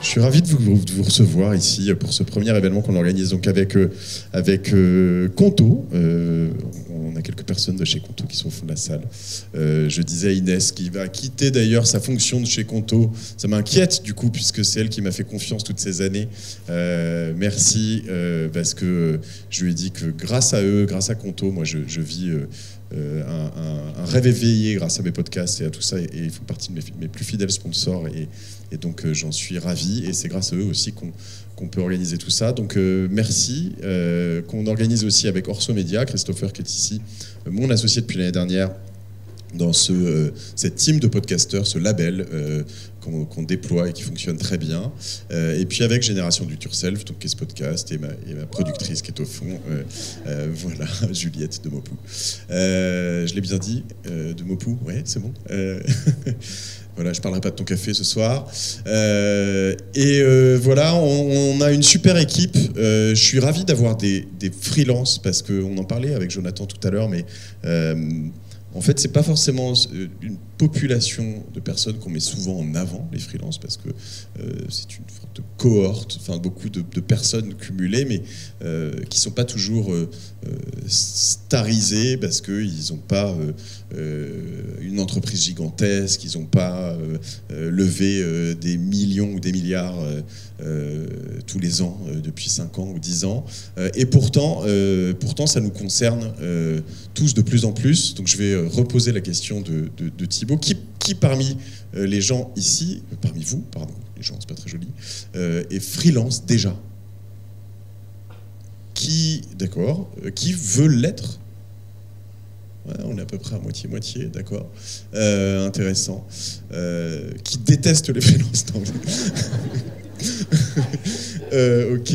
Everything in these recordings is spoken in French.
Je suis ravi de vous recevoir ici pour ce premier événement qu'on organise donc avec Conto. On a quelques personnes de chez Conto qui sont au fond de la salle. Je disais à Inès qui va quitter d'ailleurs sa fonction de chez Conto. Ça m'inquiète du coup puisque c'est elle qui m'a fait confiance toutes ces années. Merci parce que je lui ai dit que grâce à eux, grâce à Conto, moi je vis un rêve éveillé grâce à mes podcasts et à tout ça, et ils font partie de mes plus fidèles sponsors, et donc j'en suis ravi, et c'est grâce à eux aussi qu'on peut organiser tout ça. Donc merci, qu'on organise aussi avec Orso Media, Christopher qui est ici, mon associé depuis l'année dernière, dans cette team de podcasteurs, ce label qu'on déploie et qui fonctionne très bien. Et puis avec Génération Do It Yourself, donc qui est ce podcast, et ma productrice qui est au fond, voilà, Juliette de Mopou. Je l'ai bien dit, de Mopou, ouais, c'est bon. Voilà, je parlerai pas de ton café ce soir. Voilà, on a une super équipe. Je suis ravi d'avoir des freelances, parce qu'on en parlait avec Jonathan tout à l'heure, mais en fait, c'est pas forcément une population de personnes qu'on met souvent en avant, les freelances, parce que c'est une sorte de cohorte, enfin beaucoup de personnes cumulées, mais qui sont pas toujours starisées, parce qu'ils n'ont pas une entreprise gigantesque, ils n'ont pas levé des millions ou des milliards tous les ans depuis 5 ans ou 10 ans. Et pourtant, ça nous concerne tous de plus en plus. Donc je vais reposer la question de Thibaut. Qui parmi les gens ici, parmi vous, pardon, les gens, c'est pas très joli, est freelance déjà? D'accord, qui veut l'être? Ouais, on est à peu près à moitié-moitié, d'accord. Intéressant. Qui déteste les freelances? Ok.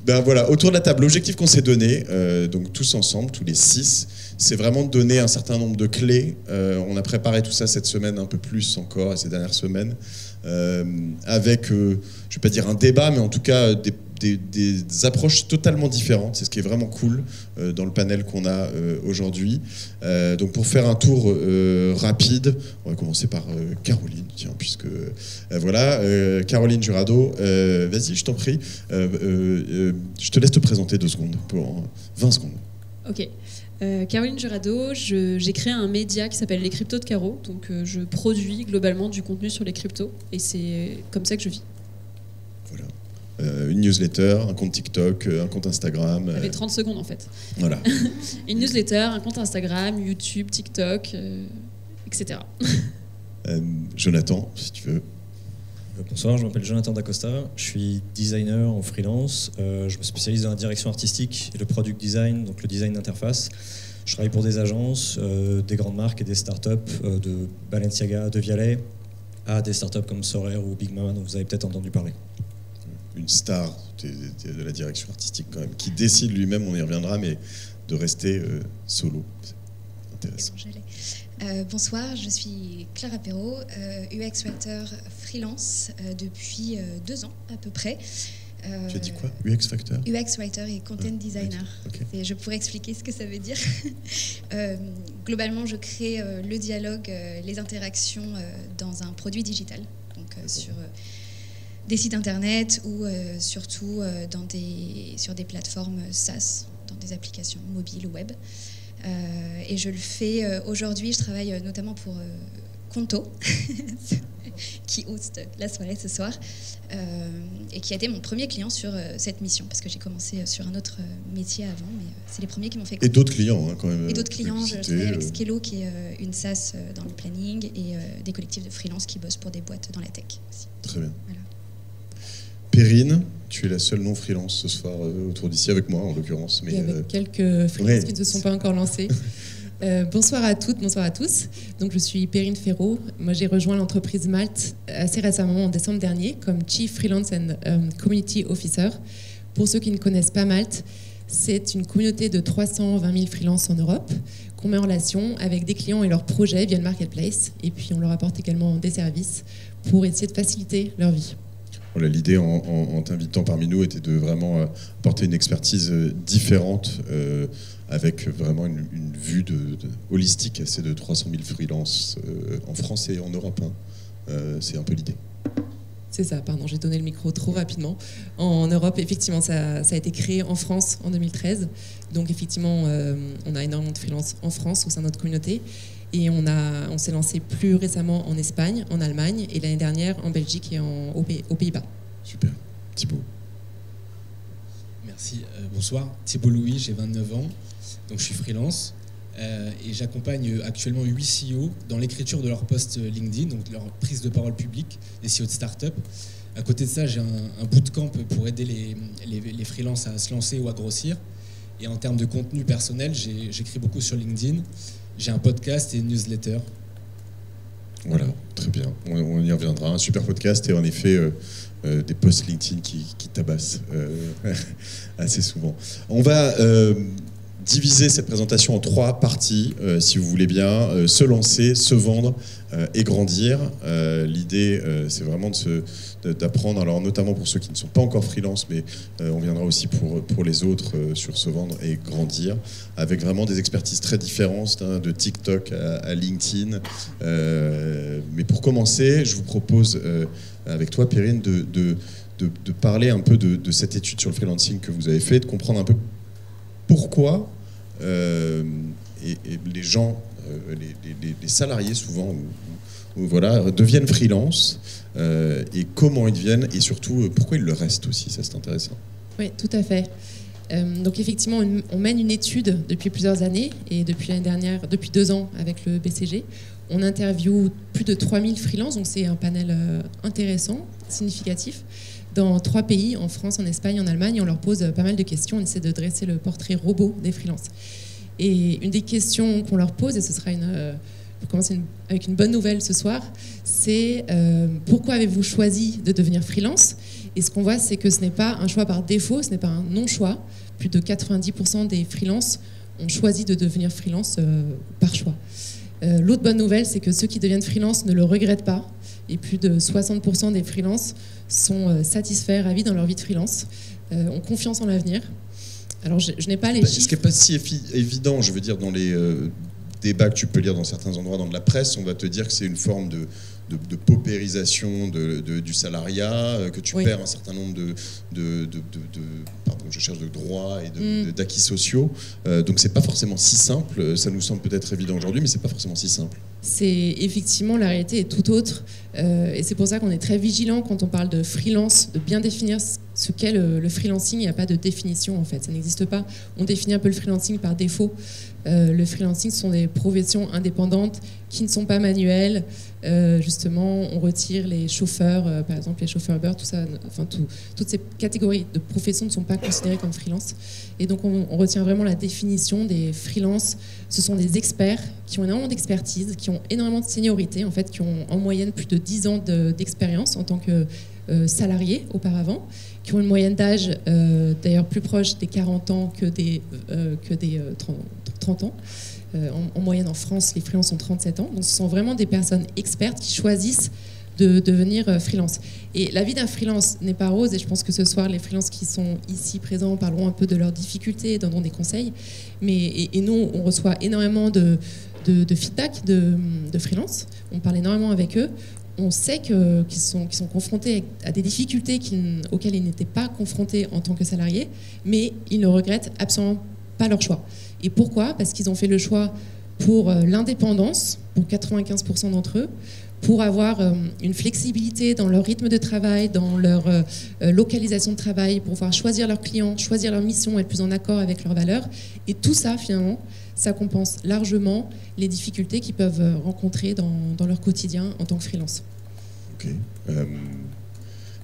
Ben voilà, autour de la table, l'objectif qu'on s'est donné, donc tous ensemble, tous les 6, c'est vraiment de donner un certain nombre de clés. On a préparé tout ça cette semaine, un peu plus encore, et ces dernières semaines, avec, je ne vais pas dire un débat, mais en tout cas des approches totalement différentes. C'est ce qui est vraiment cool dans le panel qu'on a aujourd'hui. Donc pour faire un tour rapide, on va commencer par Caroline, tiens, puisque voilà, Caroline Jurado, vas-y, je t'en prie, je te laisse te présenter 2 secondes, pour 20 secondes. Ok. Caroline Jurado, j'ai créé un média qui s'appelle Les Cryptos de Caro, donc je produis globalement du contenu sur les cryptos, et c'est comme ça que je vis. Voilà. Une newsletter, un compte TikTok, un compte Instagram. Ça fait 30 secondes en fait. Voilà. Une newsletter, un compte Instagram, YouTube, TikTok, etc. Jonathan, si tu veux. Bonsoir, je m'appelle Jonathan D'Acosta, je suis designer en freelance, je me spécialise dans la direction artistique et le product design, donc le design d'interface. Je travaille pour des agences, des grandes marques et des startups, de Balenciaga, de Vialet, à des startups comme Sorare ou Big Mama, dont vous avez peut-être entendu parler. Une star de la direction artistique quand même, qui décide lui-même, on y reviendra, mais de rester solo. C'est intéressant. Bonsoir, je suis Clara Perrault, UX Writer freelance depuis 2 ans à peu près. Tu as dit quoi? UX Factor? UX Writer et Content Designer. Okay. Je pourrais expliquer ce que ça veut dire. Globalement, je crée le dialogue, les interactions dans un produit digital, donc sur des sites internet ou surtout sur des plateformes SaaS, dans des applications mobiles ou web. Et je le fais aujourd'hui, je travaille notamment pour Conto, qui hoste la soirée ce soir, et qui a été mon premier client sur cette mission, parce que j'ai commencé sur un autre métier avant, mais c'est les premiers qui m'ont fait connaître. Et d'autres clients, hein, quand même. Et d'autres clients, je travaille avec Skello, qui est une SaaS dans le planning, et des collectifs de freelance qui bossent pour des boîtes dans la tech aussi. Très bien. Voilà. Perrine, tu es la seule non-freelance ce soir autour d'ici, avec moi en l'occurrence. Mais, et avec quelques freelances qui ne se sont pas encore lancés. Bonsoir à toutes, bonsoir à tous. Donc, je suis Perrine Ferraud. Moi, j'ai rejoint l'entreprise Malte assez récemment, en décembre dernier, comme Chief Freelance and Community Officer. Pour ceux qui ne connaissent pas Malte, c'est une communauté de 320 000 freelances en Europe qu'on met en relation avec des clients et leurs projets via le marketplace. Et puis, on leur apporte également des services pour essayer de faciliter leur vie. Voilà, l'idée en t'invitant parmi nous était de vraiment apporter une expertise différente, avec vraiment une vue holistique à ces de 300 000 freelances en France et en Europe. Hein. C'est un peu l'idée. C'est ça, pardon, j'ai donné le micro trop rapidement. En Europe, effectivement, ça a été créé en France en 2013. Donc effectivement, on a énormément de freelance en France au sein de notre communauté. Et on s'est lancé plus récemment en Espagne, en Allemagne, et l'année dernière en Belgique et aux Pays-Bas. Super. Thibaut. Merci. Bonsoir. Thibaut Louis, j'ai 29 ans. Donc je suis freelance. Et j'accompagne actuellement 8 CEO dans l'écriture de leur post LinkedIn, donc leur prise de parole publique, des CEO de start-up. À côté de ça, j'ai un bootcamp pour aider les freelances à se lancer ou à grossir. Et en termes de contenu personnel, j'écris beaucoup sur LinkedIn. J'ai un podcast et une newsletter. Voilà, très bien. On y reviendra. Un super podcast et en effet des posts LinkedIn qui tabassent assez souvent. On va diviser cette présentation en 3 parties, si vous voulez bien. Se lancer, se vendre et grandir. L'idée, c'est vraiment d'apprendre, alors notamment pour ceux qui ne sont pas encore freelance, mais on viendra aussi pour les autres sur se vendre et grandir, avec vraiment des expertises très différentes, hein, de TikTok à LinkedIn. Mais pour commencer, je vous propose, avec toi, Perrine, de parler un peu de cette étude sur le freelancing que vous avez fait, de comprendre un peu pourquoi et les gens, les salariés souvent, voilà, deviennent freelance et comment ils deviennent et surtout pourquoi ils le restent aussi, ça c'est intéressant. Oui, tout à fait. Donc effectivement, on mène une étude depuis plusieurs années et depuis l'année dernière, depuis 2 ans avec le BCG, on interviewe plus de 3000 freelances, donc c'est un panel intéressant, significatif, dans 3 pays, en France, en Espagne, en Allemagne. On leur pose pas mal de questions, on essaie de dresser le portrait robot des freelances. Et une des questions qu'on leur pose, et ce sera pour commencer avec une bonne nouvelle ce soir, c'est pourquoi avez-vous choisi de devenir freelance? Et ce qu'on voit, c'est que ce n'est pas un choix par défaut, ce n'est pas un non-choix. Plus de 90% des freelances ont choisi de devenir freelance par choix. L'autre bonne nouvelle, c'est que ceux qui deviennent freelance ne le regrettent pas. Et plus de 60% des freelances sont satisfaits, ravis dans leur vie de freelance, ont confiance en l'avenir. Alors, je n'ai pas les chiffres. Ce qui n'est pas si évident, je veux dire, dans les débats que tu peux lire dans certains endroits dans de la presse, on va te dire que c'est une forme de paupérisation du salariat, que tu perds un certain nombre de droits et d'acquis sociaux. Donc c'est pas forcément si simple. Ça nous semble peut-être évident aujourd'hui, mais c'est pas forcément si simple. C'est effectivement, la réalité est tout autre. Et c'est pour ça qu'on est très vigilant quand on parle de freelance, de bien définir ce qu'est le freelancing. Il n'y a pas de définition en fait, ça n'existe pas. On définit un peu le freelancing par défaut. Le freelancing, ce sont des professions indépendantes qui ne sont pas manuelles. Justement, on retire les chauffeurs, par exemple les chauffeurs Uber, tout ça, enfin toutes ces catégories de professions ne sont pas considérées comme freelance. Et donc on retient vraiment la définition des freelances. Ce sont des experts qui ont énormément d'expertise, qui ont énormément de seniorité, en fait, qui ont en moyenne plus de 10 ans d'expérience en tant que salariés auparavant, qui ont une moyenne d'âge d'ailleurs plus proche des 40 ans que des 30 ans. En moyenne en France, les freelances ont 37 ans. Donc ce sont vraiment des personnes expertes qui choisissent de devenir freelance. Et la vie d'un freelance n'est pas rose, et je pense que ce soir, les freelances qui sont ici présents parleront un peu de leurs difficultés et donneront des conseils. Et nous, on reçoit énormément de feedback de freelance. On parle énormément avec eux. On sait qu'ils sont confrontés à des difficultés auxquelles ils n'étaient pas confrontés en tant que salariés, mais ils ne regrettent absolument pas leur choix. Et pourquoi? Parce qu'ils ont fait le choix pour l'indépendance, pour 95% d'entre eux, pour avoir une flexibilité dans leur rythme de travail, dans leur localisation de travail, pour pouvoir choisir leurs clients, choisir leur mission, être plus en accord avec leurs valeurs. Et tout ça, finalement, ça compense largement les difficultés qu'ils peuvent rencontrer dans leur quotidien en tant que freelance. Ok.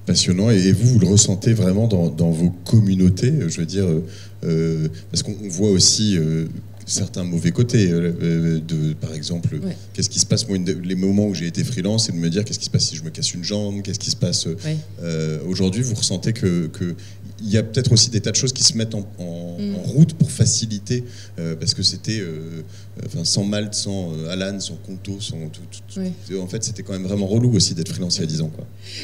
Passionnant. Et vous le ressentez vraiment dans vos communautés, je veux dire, parce qu'on voit aussi certains mauvais côtés, par exemple, qu'est-ce qui se passe, moi, les moments où j'ai été freelance, c'est de me dire qu'est-ce qui se passe si je me casse une jambe, qu'est-ce qui se passe aujourd'hui, vous ressentez que il y a peut-être aussi des tas de choses qui se mettent en route pour faciliter, parce que c'était sans Malte, sans Alan, sans Conto, sans tout. Oui. En fait, c'était quand même vraiment relou aussi d'être freelance il y a 10 ans.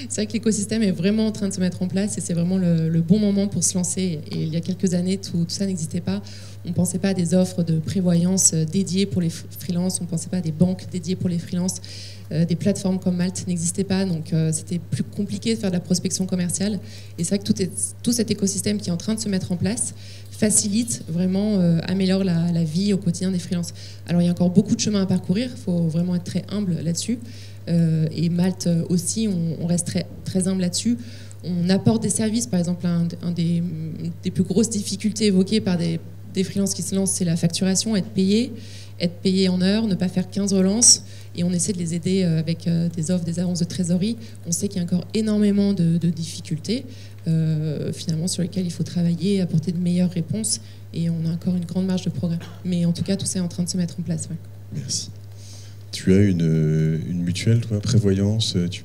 C'est vrai que l'écosystème est vraiment en train de se mettre en place et c'est vraiment le bon moment pour se lancer. Et il y a quelques années, tout ça n'existait pas. On ne pensait pas à des offres de prévoyance dédiées pour les freelances, on ne pensait pas à des banques dédiées pour les freelances. Des plateformes comme Malte n'existaient pas, donc c'était plus compliqué de faire de la prospection commerciale. Et c'est vrai que tout cet écosystème qui est en train de se mettre en place facilite, vraiment améliore la vie au quotidien des freelances. Alors il y a encore beaucoup de chemin à parcourir, il faut vraiment être très humble là-dessus. Et Malte aussi, on reste très, très humble là-dessus. On apporte des services, par exemple, un des plus grosses difficultés évoquées par des freelances qui se lancent, c'est la facturation, être payé en heure, ne pas faire 15 relances. Et on essaie de les aider avec des offres, des avances de trésorerie. On sait qu'il y a encore énormément de difficultés, finalement, sur lesquelles il faut travailler, apporter de meilleures réponses. Et on a encore une grande marge de progrès. Mais en tout cas, tout ça est en train de se mettre en place. Ouais. Merci. Tu as une mutuelle, toi, prévoyance, tu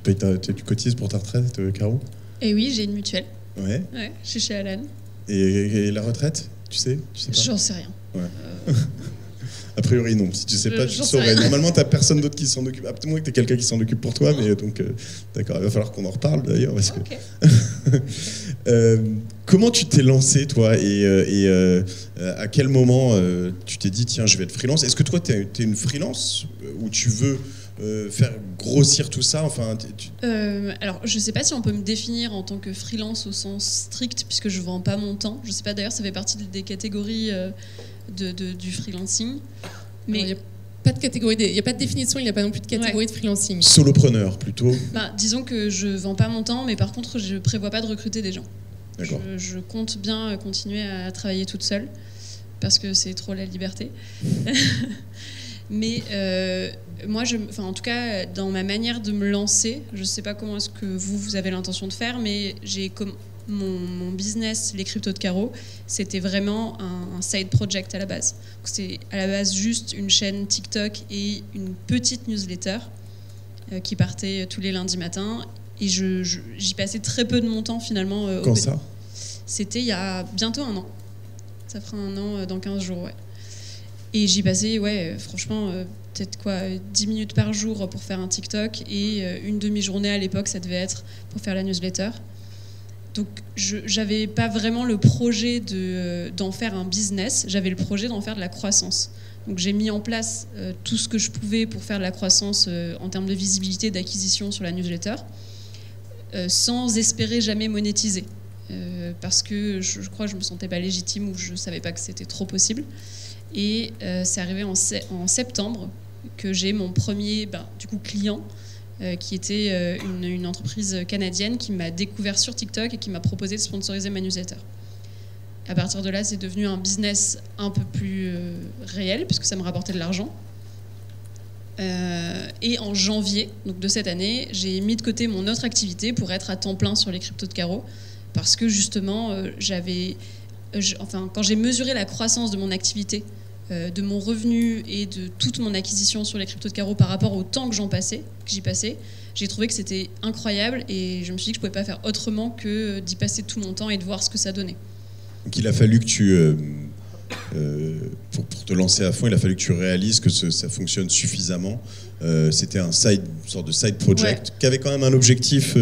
cotises pour ta retraite, Caro ? Et oui, j'ai une mutuelle. Ouais. Je suis chez Alan. Et la retraite, tu sais pas ? J'en sais rien. Ouais. A priori, non. Si tu sais pas, tu saurais. Normalement, tu n'as personne d'autre qui s'en occupe. Peut-être moins que tu as quelqu'un qui s'en occupe pour toi, mais donc, d'accord, il va falloir qu'on en reparle d'ailleurs. Parce que... comment tu t'es lancé, toi, et à quel moment tu t'es dit, tiens, je vais être freelance ? Est-ce que toi, tu es une freelance ou tu veux faire grossir tout ça, enfin, alors, je ne sais pas si on peut me définir en tant que freelance au sens strict, puisque je ne vends pas mon temps. Je ne sais pas, d'ailleurs, ça fait partie des catégories du freelancing. Mais il n'y a pas de catégorie, il n'y a pas de définition, il n'y a pas non plus de catégorie de freelancing. Solopreneur, plutôt. Disons que je ne vends pas mon temps, mais par contre, je ne prévois pas de recruter des gens. D'accord. Je compte bien continuer à travailler toute seule, parce que c'est trop la liberté. Mais moi, en tout cas, dans ma manière de me lancer, je ne sais pas comment est-ce que vous avez l'intention de faire, mais mon business, les cryptos de Caro, c'était vraiment un side project à la base. C'est à la base juste une chaîne TikTok et une petite newsletter qui partait tous les lundis matins. Et j'y passais très peu de mon temps finalement. Quand ça ? C'était il y a bientôt 1 an. Ça fera 1 an dans 15 jours, ouais. Et j'y passais, franchement, peut-être 10 minutes par jour pour faire un TikTok et une demi-journée à l'époque, ça devait être pour faire la newsletter. Donc, j'avais pas vraiment le projet d'en faire un business, j'avais le projet d'en faire de la croissance. Donc, j'ai mis en place tout ce que je pouvais pour faire de la croissance en termes de visibilité, d'acquisition sur la newsletter, sans espérer jamais monétiser. Parce que je crois que je me sentais pas légitime ou je savais pas que c'était trop possible. Et c'est arrivé en septembre que j'ai mon premier client qui était une entreprise canadienne qui m'a découvert sur TikTok et qui m'a proposé de sponsoriser ma newsletter. À partir de là, c'est devenu un business un peu plus réel puisque ça me rapportait de l'argent. Et en janvier donc de cette année, j'ai mis de côté mon autre activité pour être à temps plein sur les cryptos de Caro parce que justement, quand j'ai mesuré la croissance de mon activité, de mon revenu et de toute mon acquisition sur les cryptos de Caro par rapport au temps que j'y passais, j'ai trouvé que c'était incroyable et je me suis dit que je ne pouvais pas faire autrement que d'y passer tout mon temps et de voir ce que ça donnait. Donc il a fallu que tu, pour te lancer à fond, il a fallu que tu réalises que ça fonctionne suffisamment. C'était une sorte de side project qui avait quand même un objectif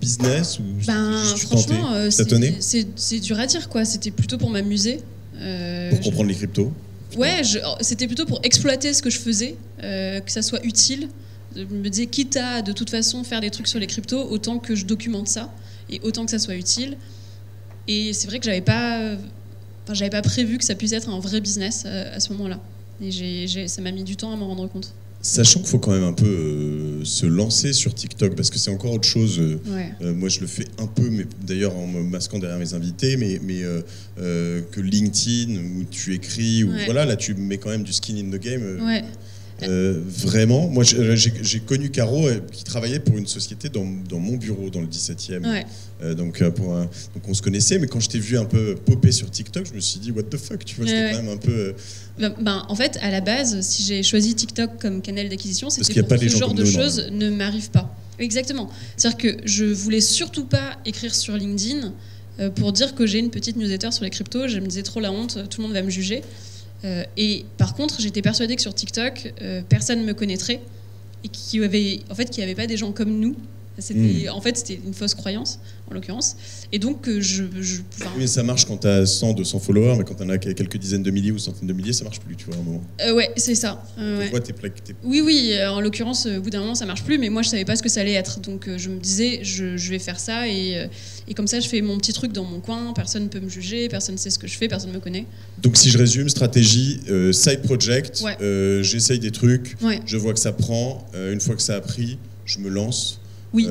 business ou juste franchement, c'est dur à dire, quoi. C'était plutôt pour m'amuser. Pour comprendre les cryptos. Ouais, c'était plutôt pour exploiter ce que je faisais, que ça soit utile. Je me disais, quitte à de toute façon faire des trucs sur les cryptos, autant que je documente ça et autant que ça soit utile. Et c'est vrai que j'avais pas prévu que ça puisse être un vrai business à ce moment-là. Et ça m'a mis du temps à m'en rendre compte. Sachant qu'il faut quand même un peu se lancer sur TikTok, parce que c'est encore autre chose. Moi, je le fais un peu, mais d'ailleurs en me masquant derrière mes invités, mais que LinkedIn, où tu écris, voilà, là, tu mets quand même du skin in the game. Vraiment, moi j'ai connu Caro qui travaillait pour une société dans mon bureau dans le 17e. Donc on se connaissait, mais quand je t'ai vu un peu popper sur TikTok, je me suis dit what the fuck, tu vois, c'était quand même un peu. En fait, à la base, si j'ai choisi TikTok comme canal d'acquisition, c'était pour que ce genre de choses ne m'arrive pas. Exactement. C'est-à-dire que je voulais surtout pas écrire sur LinkedIn pour dire que j'ai une petite newsletter sur les cryptos. Je me disais trop la honte, tout le monde va me juger. Et par contre, j'étais persuadée que sur TikTok, personne ne me connaîtrait et qu'il n'y avait pas des gens comme nous. En fait, c'était une fausse croyance, en l'occurrence. Et donc, Oui, ça marche quand tu as 100, 200 followers, mais quand tu en as quelques dizaines de milliers ou centaines de milliers, ça marche plus, tu vois, à un moment. Ouais, c'est ça. Ouais. Oui, en l'occurrence, au bout d'un moment, ça marche plus, mais moi, je savais pas ce que ça allait être. Donc, je me disais, je vais faire ça, et comme ça, je fais mon petit truc dans mon coin, personne ne peut me juger, personne ne sait ce que je fais, personne ne me connaît. Donc, si je résume, stratégie, side project, ouais. J'essaye des trucs, ouais. Je vois que ça prend, une fois que ça a pris, je me lance. Oui.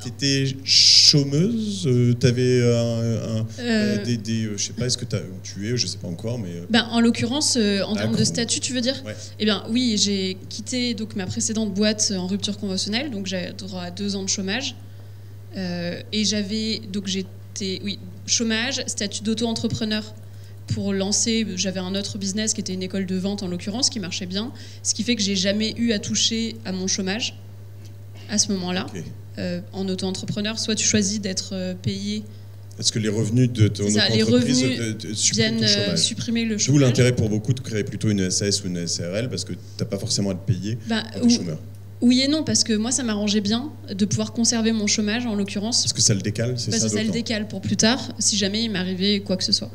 T'étais chômeuse, t'avais je sais pas, est-ce que tu es, je sais pas encore, mais. En l'occurrence, en termes de statut, tu veux dire? Ouais. Eh bien, oui, j'ai quitté donc ma précédente boîte en rupture conventionnelle, donc j'ai droit à 2 ans de chômage, et j'étais chômage, statut d'auto-entrepreneur. Pour lancer, j'avais un autre business qui était une école de vente en l'occurrence, qui marchait bien, ce qui fait que j'ai jamais eu à toucher à mon chômage. À ce moment-là, okay. En auto-entrepreneur, soit tu choisis d'être payé. Est-ce que les revenus de ton entreprise viennent supprimer le chômage? D'où l'intérêt pour beaucoup de créer plutôt une SAS ou une SARL, parce que tu n'as pas forcément à te payer quand tu es chômeur. Oui et non, parce que moi, ça m'arrangeait bien de pouvoir conserver mon chômage, en l'occurrence. Parce que ça le décale, c'est ça? Ça le décale pour plus tard, si jamais il m'arrivait quoi que ce soit.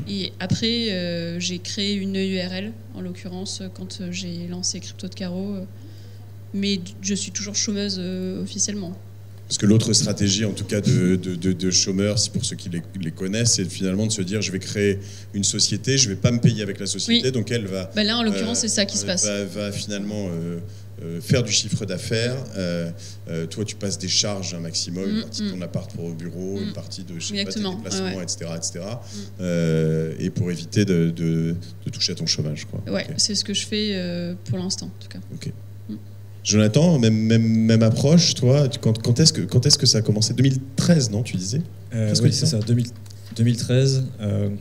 Et après, j'ai créé une EURL, en l'occurrence, quand j'ai lancé Crypto de Caro. Mais je suis toujours chômeuse officiellement. Parce que l'autre stratégie, en tout cas, de chômeurs, pour ceux qui les connaissent, c'est finalement de se dire, je vais créer une société, je ne vais pas me payer avec la société, donc elle va... là, en l'occurrence, c'est ça qui se passe. Va finalement faire du chiffre d'affaires. Toi, tu passes des charges un maximum, une partie de ton appart pour au bureau, une partie de tes déplacements, etc. Et pour éviter de toucher à ton chômage. Quoi. Ouais, okay. C'est ce que je fais pour l'instant, en tout cas. Ok. Jonathan, même approche, toi, quand est-ce que ça a commencé? 2013, non, tu disais? Oui, c'est ça, 2013.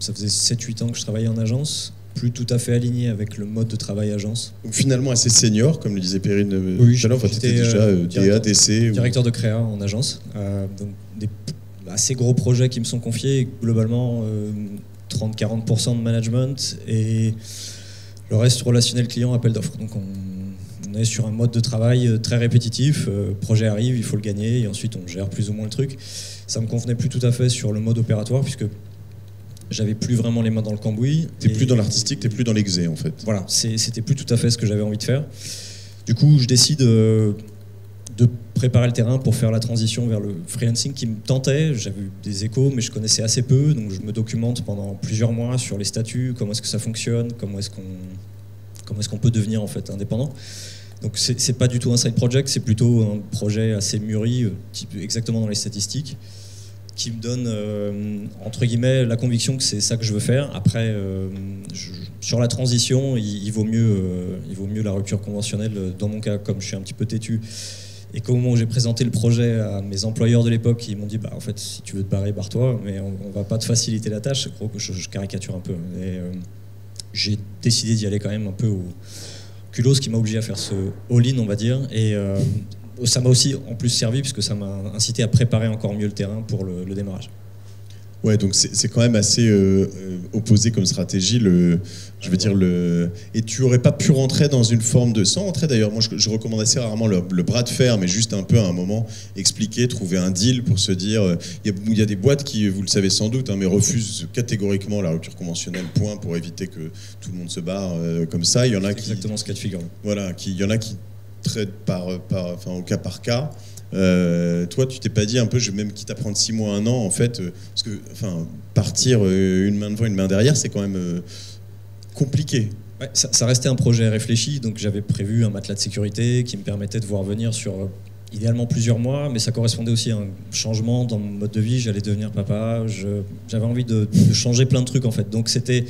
Ça faisait 7-8 ans que je travaillais en agence, plus tout à fait aligné avec le mode de travail agence. Donc finalement assez senior, comme le disait Perrine oui, tout à l'heure, tu étais déjà DA, DC... Directeur de créa en agence, donc des assez gros projets qui me sont confiés, globalement 30-40% de management et le reste relationnel client, appel d'offres. Donc on est sur un mode de travail très répétitif, projet arrive, il faut le gagner et ensuite on gère plus ou moins le truc. Ça me convenait plus tout à fait sur le mode opératoire puisque j'avais plus vraiment les mains dans le cambouis. T'es plus dans l'artistique, t'es plus dans l'exé en fait. Voilà, c'était plus tout à fait ce que j'avais envie de faire. Du coup, je décide de préparer le terrain pour faire la transition vers le freelancing qui me tentait. J'avais eu des échos, mais je connaissais assez peu, donc je me documente pendant plusieurs mois sur les statuts, comment est-ce que ça fonctionne, comment est-ce qu'on peut devenir en fait indépendant. Donc c'est pas du tout un side project, c'est plutôt un projet assez mûri, exactement dans les statistiques, qui me donne entre guillemets la conviction que c'est ça que je veux faire. Après, sur la transition, il vaut mieux la rupture conventionnelle. Dans mon cas, comme je suis un petit peu têtu, et qu'au moment où j'ai présenté le projet à mes employeurs de l'époque, ils m'ont dit en fait, si tu veux te barrer, barre-toi, mais on va pas te faciliter la tâche. Je caricature un peu. Et j'ai décidé d'y aller quand même un peu au culot, ce qui m'a obligé à faire ce all-in, on va dire. Et ça m'a aussi en plus servi puisque ça m'a incité à préparer encore mieux le terrain pour le démarrage. Ouais, donc c'est quand même assez opposé comme stratégie. Et tu aurais pas pu rentrer dans une forme de... Sans rentrer d'ailleurs, moi je recommande assez rarement le bras de fer, mais juste un peu à un moment expliquer, trouver un deal pour se dire... Il y a des boîtes qui, vous le savez sans doute, mais refusent catégoriquement la rupture conventionnelle, point, pour éviter que tout le monde se barre comme ça. Il y en a qui... Exactement ce cas de figure. Voilà, il y en a qui traitent au cas par cas. Toi, tu t'es pas dit un peu, je vais même quitte à prendre 6 mois, 1 an, en fait, parce que partir une main devant, une main derrière, c'est quand même compliqué. Ouais, ça restait un projet réfléchi, donc j'avais prévu un matelas de sécurité qui me permettait de voir venir sur idéalement plusieurs mois, mais ça correspondait aussi à un changement dans mon mode de vie. J'allais devenir papa, j'avais envie de changer plein de trucs en fait, donc c'était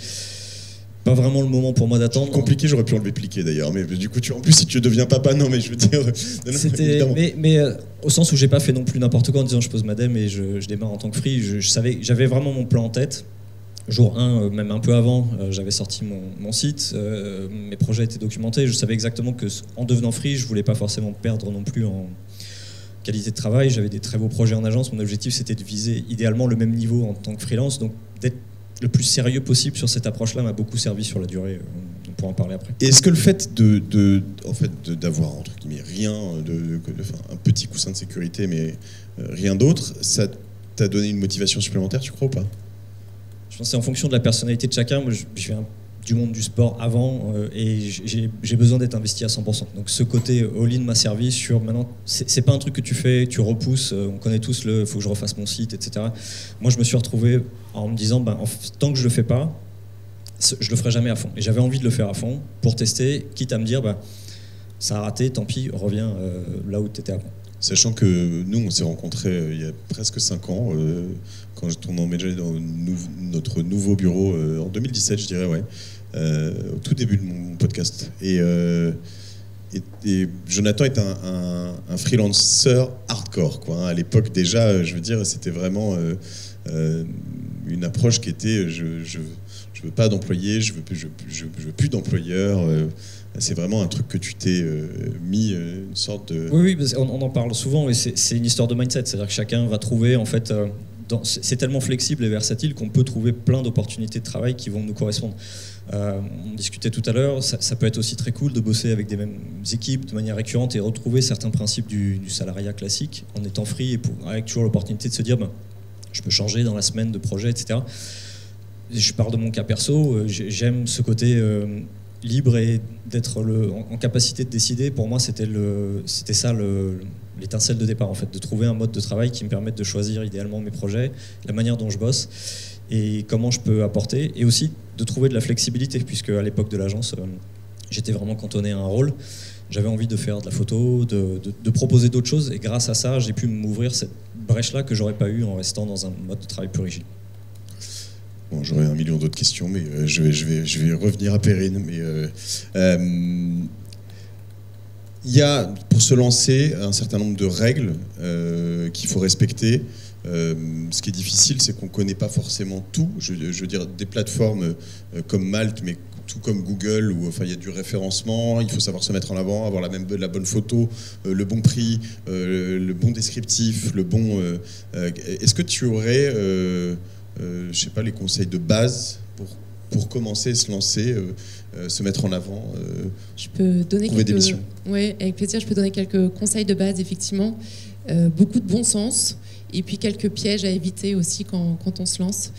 pas vraiment le moment pour moi d'attendre. Compliqué, j'aurais pu enlever pliqué d'ailleurs, mais du coup, en plus, si tu deviens papa, non, mais je veux dire... C'était, mais au sens où j'ai pas fait non plus n'importe quoi en disant je pose ma dème et je démarre en tant que free. J'avais vraiment mon plan en tête. Jour 1, même un peu avant, j'avais sorti mon site, mes projets étaient documentés, je savais exactement qu'en devenant free, je voulais pas forcément perdre non plus qualité de travail, j'avais des très beaux projets en agence. Mon objectif, c'était de viser idéalement le même niveau en tant que freelance. Donc, d'être le plus sérieux possible sur cette approche-là m'a beaucoup servi sur la durée. On pourra en parler après. Et est-ce que le fait d'avoir, entre guillemets, rien, un petit coussin de sécurité, mais rien d'autre, ça t'a donné une motivation supplémentaire, tu crois ou pas? Je pense que c'est en fonction de la personnalité de chacun. Moi, je viens du monde du sport avant et j'ai besoin d'être investi à 100%. Donc ce côté all-in m'a servi sur maintenant, c'est pas un truc que tu fais, tu repousses, on connaît tous le faut que je refasse mon site, etc. Moi je me suis retrouvé en me disant tant que je le fais pas, je le ferai jamais à fond. Et j'avais envie de le faire à fond pour tester, quitte à me dire ça a raté, tant pis, reviens là où tu étais avant. Sachant que nous, on s'est rencontrés il y a presque 5 ans, quand on emménageait dans notre nouveau bureau en 2017, je dirais, au tout début de mon podcast. Et Jonathan est un freelancer hardcore, quoi. À l'époque déjà, je veux dire, c'était vraiment une approche qui était je veux pas d'employé, je veux plus d'employeur. C'est vraiment un truc que tu t'es mis une sorte de... Oui, on en parle souvent et c'est une histoire de mindset. C'est-à-dire que chacun va trouver, en fait, c'est tellement flexible et versatile qu'on peut trouver plein d'opportunités de travail qui vont nous correspondre. On discutait tout à l'heure, ça peut être aussi très cool de bosser avec des mêmes équipes de manière récurrente et retrouver certains principes du salariat classique en étant free et avec toujours l'opportunité de se dire je peux changer dans la semaine de projet, etc. Je parle de mon cas perso, j'aime ce côté... libre et d'être en capacité de décider. Pour moi, c'était ça l'étincelle de départ, en fait, de trouver un mode de travail qui me permette de choisir idéalement mes projets, la manière dont je bosse et comment je peux apporter, et aussi de trouver de la flexibilité, puisque à l'époque de l'agence, j'étais vraiment cantonné à un rôle. J'avais envie de faire de la photo, de proposer d'autres choses, et grâce à ça, j'ai pu m'ouvrir cette brèche-là que j'aurais pas eu en restant dans un mode de travail plus rigide. Bon, j'aurais 1 million d'autres questions, mais je vais revenir à Perrine. Mais il y a, pour se lancer, un certain nombre de règles qu'il faut respecter. Ce qui est difficile, c'est qu'on ne connaît pas forcément tout. Je veux dire, des plateformes comme Malte, mais tout comme Google, où il y a du référencement, il faut savoir se mettre en avant, avoir la bonne photo, le bon prix, le bon descriptif, le bon... Est-ce que tu aurais... je sais pas, les conseils de base pour commencer, se lancer, se mettre en avant, je peux donner trouver des missions. Oui, avec plaisir, je peux donner quelques conseils de base, effectivement. Beaucoup de bon sens, et puis quelques pièges à éviter aussi quand on se lance.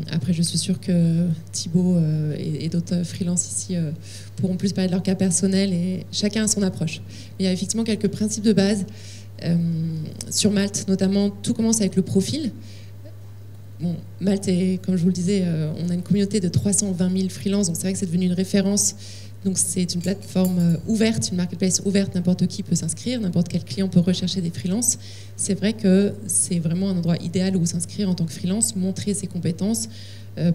Après, je suis sûre que Thibaut et d'autres freelances ici pourront plus parler de leur cas personnel, et chacun a son approche. Mais il y a effectivement quelques principes de base. Sur Malte, notamment, tout commence avec le profil. Bon, Malte, comme je vous le disais, on a une communauté de 320 000 freelances, donc c'est vrai que c'est devenu une référence. Donc c'est une plateforme ouverte, une marketplace ouverte, n'importe qui peut s'inscrire, n'importe quel client peut rechercher des freelances. C'est vrai que c'est vraiment un endroit idéal où s'inscrire en tant que freelance, montrer ses compétences,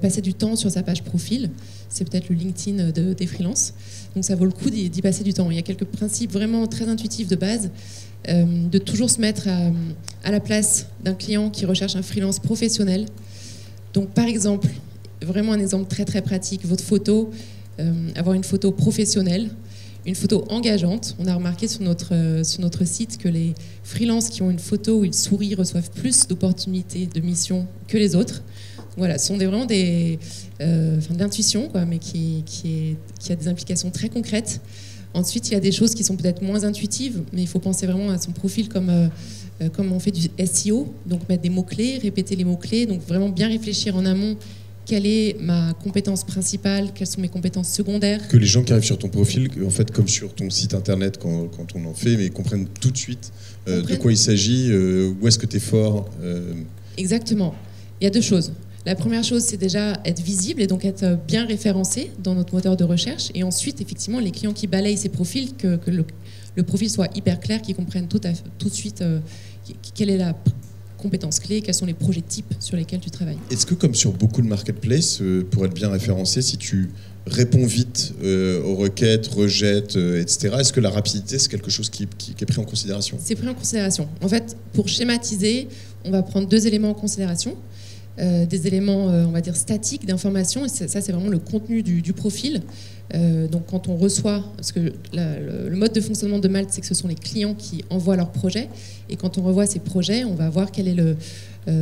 passer du temps sur sa page profil. C'est peut-être le LinkedIn des freelances. Donc ça vaut le coup d'y passer du temps. Il y a quelques principes vraiment très intuitifs de base. De toujours se mettre à la place d'un client qui recherche un freelance professionnel. Donc par exemple, vraiment un exemple très très pratique, votre photo, avoir une photo professionnelle, une photo engageante. On a remarqué sur notre site que les freelances qui ont une photo où ils sourient reçoivent plus d'opportunités de mission que les autres. Voilà, ce sont vraiment de l'intuition, mais qui a des implications très concrètes. Ensuite, il y a des choses qui sont peut-être moins intuitives, mais il faut penser vraiment à son profil comme on fait du SEO, donc mettre des mots-clés, répéter les mots-clés, donc vraiment bien réfléchir en amont quelle est ma compétence principale, quelles sont mes compétences secondaires. Que les gens qui arrivent sur ton profil, en fait, comme sur ton site internet quand on en fait, mais comprennent tout de suite de quoi il s'agit, où est-ce que tu es fort. Exactement. Il y a 2 choses. La première chose, c'est déjà être visible et donc être bien référencé dans notre moteur de recherche. Et ensuite, effectivement, les clients qui balayent ces profils, que le profil soit hyper clair, qu'ils comprennent tout de suite quelle est la compétence clé, quels sont les projets types sur lesquels tu travailles. Est-ce que, comme sur beaucoup de marketplaces, pour être bien référencé, si tu réponds vite aux requêtes, rejettes, etc., est-ce que la rapidité, c'est quelque chose qui est pris en considération ? C'est pris en considération. En fait, pour schématiser, on va prendre 2 éléments en considération. Des éléments, on va dire, statiques d'information, et ça, c'est vraiment le contenu du profil. Donc quand on reçoit, parce que le mode de fonctionnement de Malte, c'est que ce sont les clients qui envoient leurs projets, et quand on revoit ces projets, on va voir quel est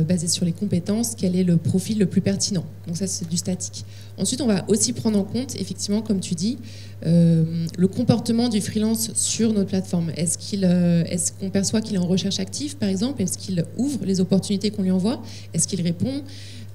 basé sur les compétences, quel est le profil le plus pertinent. Donc ça, c'est du statique. Ensuite, on va aussi prendre en compte, effectivement, comme tu dis, le comportement du freelance sur notre plateforme. Est-ce qu'on perçoit qu'il est en recherche active, par exemple? Est-ce qu'il ouvre les opportunités qu'on lui envoie? Est-ce qu'il répond?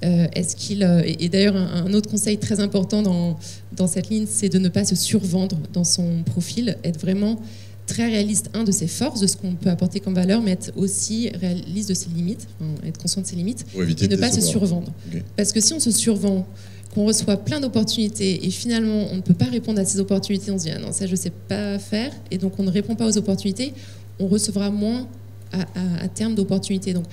Et d'ailleurs, un autre conseil très important dans cette ligne, c'est de ne pas se survendre dans son profil, être vraiment très réaliste, de ses forces, de ce qu'on peut apporter comme valeur, mais être aussi réaliste de ses limites, être conscient de ses limites, et ne pas se survendre. Okay. Parce que si on se survend, qu'on reçoit plein d'opportunités, et finalement on ne peut pas répondre à ces opportunités, on se dit « Ah non, ça je ne sais pas faire », et donc on ne répond pas aux opportunités, on recevra moins à terme d'opportunités. Donc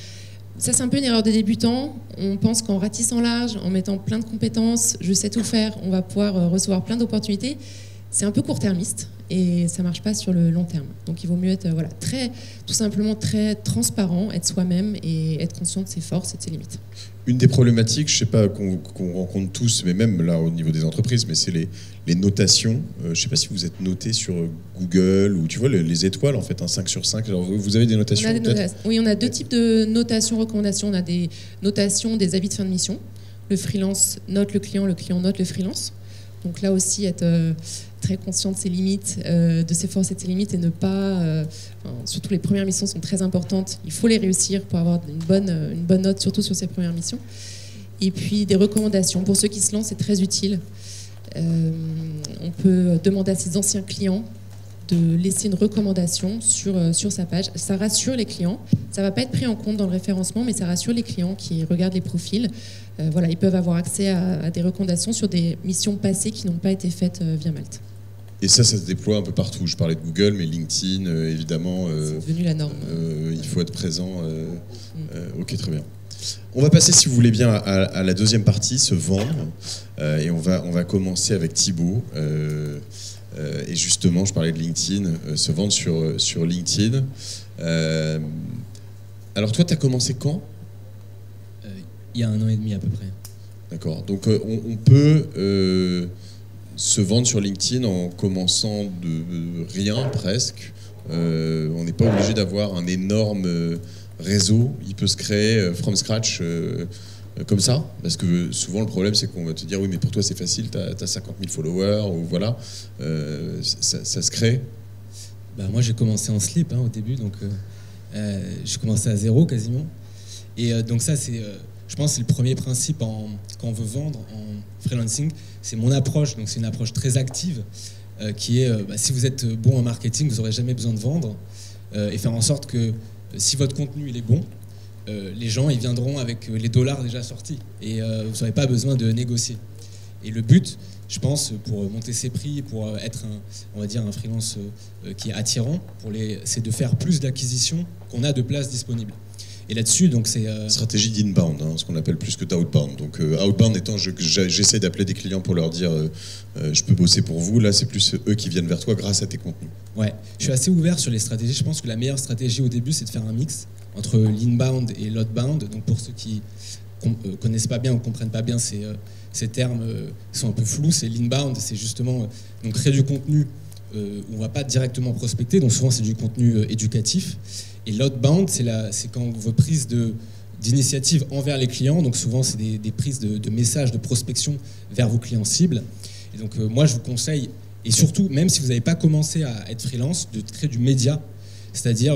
ça, c'est un peu une erreur des débutants. On pense qu'en ratissant large, en mettant plein de compétences, je sais tout faire, on va pouvoir recevoir plein d'opportunités. C'est un peu court-termiste et ça ne marche pas sur le long terme. Donc il vaut mieux être tout simplement très transparent, être soi-même et être conscient de ses forces et de ses limites. Une des problématiques, je ne sais pas, qu'on rencontre tous, mais même là au niveau des entreprises, mais c'est les notations. Je ne sais pas si vous êtes noté sur Google ou tu vois les étoiles, en fait, un 5 sur 5. Alors vous avez des notations Oui, on a deux types de notations, recommandations. On a des notations, des avis de fin de mission. Le freelance note le client note le freelance. Donc là aussi, être très conscient de ses limites, de ses forces et de ses limites, et ne pas... surtout les premières missions sont très importantes. Il faut les réussir pour avoir une bonne note, surtout sur ces premières missions. Et puis des recommandations. Pour ceux qui se lancent, c'est très utile. On peut demander à ses anciens clients de laisser une recommandation sur sa page. Ça rassure les clients. Ça ne va pas être pris en compte dans le référencement, mais ça rassure les clients qui regardent les profils. Ils peuvent avoir accès à des recommandations sur des missions passées qui n'ont pas été faites via Malte. Et ça se déploie un peu partout. Je parlais de Google, mais LinkedIn, évidemment. C'est devenu la norme. Il faut être présent. Ok, très bien. On va passer, si vous voulez bien, à la deuxième partie, se vendre. Et on va commencer avec Thibaut. Et justement, je parlais de LinkedIn, se vendre sur LinkedIn. Alors toi, tu as commencé quand ? Il y a 1 an et demi à peu près. D'accord. Donc on peut se vendre sur LinkedIn en commençant de rien presque. On n'est pas obligé d'avoir un énorme réseau. Il peut se créer from scratch comme ça. Parce que souvent le problème c'est qu'on va te dire oui mais pour toi c'est facile, tu as 50 000 followers ou voilà. Ça se crée. Moi j'ai commencé en slip au début, donc j'ai commencé à 0 quasiment. Et donc ça c'est... je pense que c'est le premier principe quand on veut vendre en freelancing, c'est mon approche. Donc c'est une approche très active qui est si vous êtes bon en marketing, vous n'aurez jamais besoin de vendre et faire en sorte que si votre contenu il est bon, les gens ils viendront avec les dollars déjà sortis et vous n'aurez pas besoin de négocier. Et le but, je pense, pour monter ses prix, pour être un freelance qui est attirant, c'est de faire plus d'acquisitions qu'on a de places disponibles. Et là-dessus, donc c'est... Stratégie d'inbound, ce qu'on appelle plus que d'outbound. Donc outbound étant, j'essaie d'appeler des clients pour leur dire je peux bosser pour vous. Là, c'est plus eux qui viennent vers toi grâce à tes contenus. Ouais, je suis assez ouvert sur les stratégies. Je pense que la meilleure stratégie au début, c'est de faire un mix entre l'inbound et l'outbound. Donc pour ceux qui connaissent pas bien ou comprennent pas bien ces termes sont un peu flous, c'est l'inbound, c'est justement donc créer du contenu où on va pas directement prospecter. Donc souvent, c'est du contenu éducatif. Et l'outbound, c'est quand vos prises d'initiative envers les clients, donc souvent c'est des prises de messages de prospection vers vos clients cibles. Et donc moi je vous conseille, et surtout même si vous n'avez pas commencé à être freelance, de créer du média, c'est-à-dire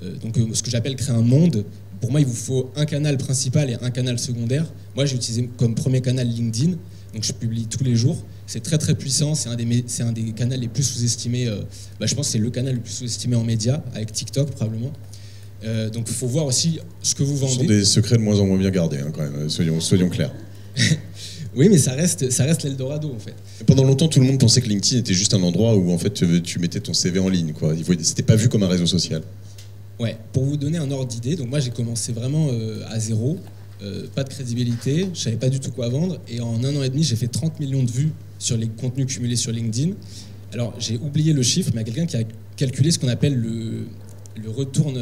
ce que j'appelle créer un monde. Pour moi il vous faut un canal principal et un canal secondaire. Moi j'ai utilisé comme premier canal LinkedIn, donc je publie tous les jours. C'est très très puissant, c'est un des canaux les plus sous-estimés. Je pense que c'est le canal le plus sous-estimé en médias, avec TikTok probablement. Donc il faut voir aussi ce que vous vendez. Ce sont des secrets de moins en moins bien gardés quand même, soyons clairs. Oui, mais ça reste l'Eldorado en fait. Pendant longtemps, tout le monde pensait que LinkedIn était juste un endroit où en fait tu mettais ton CV en ligne, quoi. C'était pas vu comme un réseau social. Ouais, pour vous donner un ordre d'idée, donc moi j'ai commencé vraiment à 0, pas de crédibilité, je savais pas du tout quoi vendre, et en 1 an et demi j'ai fait 30 millions de vues sur les contenus cumulés sur LinkedIn. Alors j'ai oublié le chiffre, mais il y a quelqu'un qui a calculé ce qu'on appelle le retourne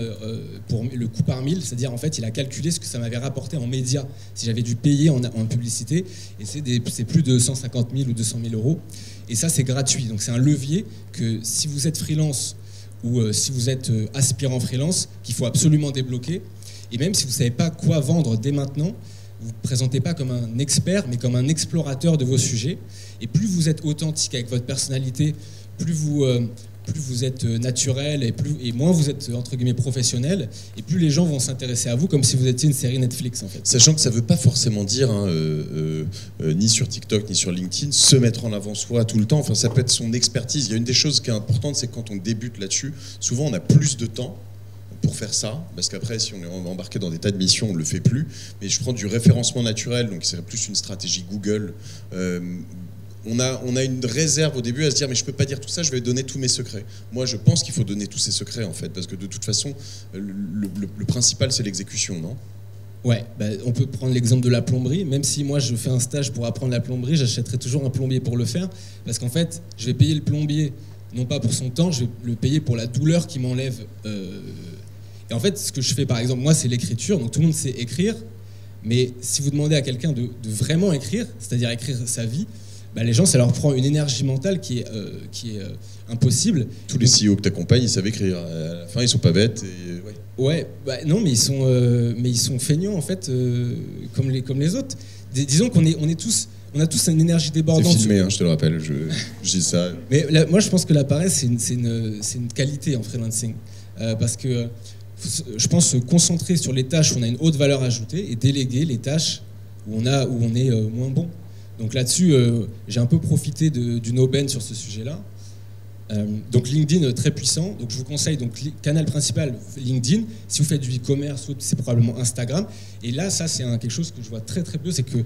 pour le coût par 1000, c'est-à-dire en fait il a calculé ce que ça m'avait rapporté en médias si j'avais dû payer en publicité, et c'est plus de 150 000 ou 200 000 euros, et ça c'est gratuit. Donc c'est un levier que si vous êtes freelance ou si vous êtes aspirant freelance, qu'il faut absolument débloquer. Et même si vous ne savez pas quoi vendre dès maintenant, vous ne vous présentez pas comme un expert, mais comme un explorateur de vos sujets. Et plus vous êtes authentique avec votre personnalité, plus vous êtes naturel et moins vous êtes entre guillemets professionnel, et plus les gens vont s'intéresser à vous comme si vous étiez une série Netflix en fait. Sachant que ça ne veut pas forcément dire ni sur TikTok ni sur LinkedIn se mettre en avant soi tout le temps. Enfin, ça peut être son expertise. Il y a une des choses qui est importante, c'est que quand on débute là-dessus, souvent on a plus de temps pour faire ça, parce qu'après si on est embarqué dans des tas de missions on ne le fait plus, mais je prends du référencement naturel, donc c'est plus une stratégie Google. On a une réserve au début à se dire mais je peux pas dire tout ça, je vais donner tous mes secrets. Moi je pense qu'il faut donner tous ses secrets en fait, parce que de toute façon le principal c'est l'exécution, non ? Ouais, on peut prendre l'exemple de la plomberie. Même si moi je fais un stage pour apprendre la plomberie, j'achèterai toujours un plombier pour le faire, parce qu'en fait je vais payer le plombier non pas pour son temps, je vais le payer pour la douleur qu'il m'enlève. Et en fait ce que je fais par exemple moi c'est l'écriture, donc tout le monde sait écrire, mais si vous demandez à quelqu'un de vraiment écrire, c'est-à-dire écrire sa vie, les gens, ça leur prend une énergie mentale qui est impossible. Tous les CEO que tu accompagnes, ils savent écrire. À la fin, ils sont pas bêtes. Non, mais ils sont feignants, en fait, comme les autres. Disons qu'on on a tous une énergie débordante. C'est filmé, je te le rappelle, je dis ça. Mais moi, je pense que la paresse, c'est une qualité en freelancing. Parce que je pense se concentrer sur les tâches où on a une haute valeur ajoutée et déléguer les tâches où on est moins bon. Donc là-dessus, j'ai un peu profité d'une aubaine sur ce sujet-là. Donc LinkedIn, très puissant. Donc je vous conseille, donc canal principal, LinkedIn. Si vous faites du e-commerce, c'est probablement Instagram. Et là, ça, c'est quelque chose que je vois très très peu, c'est que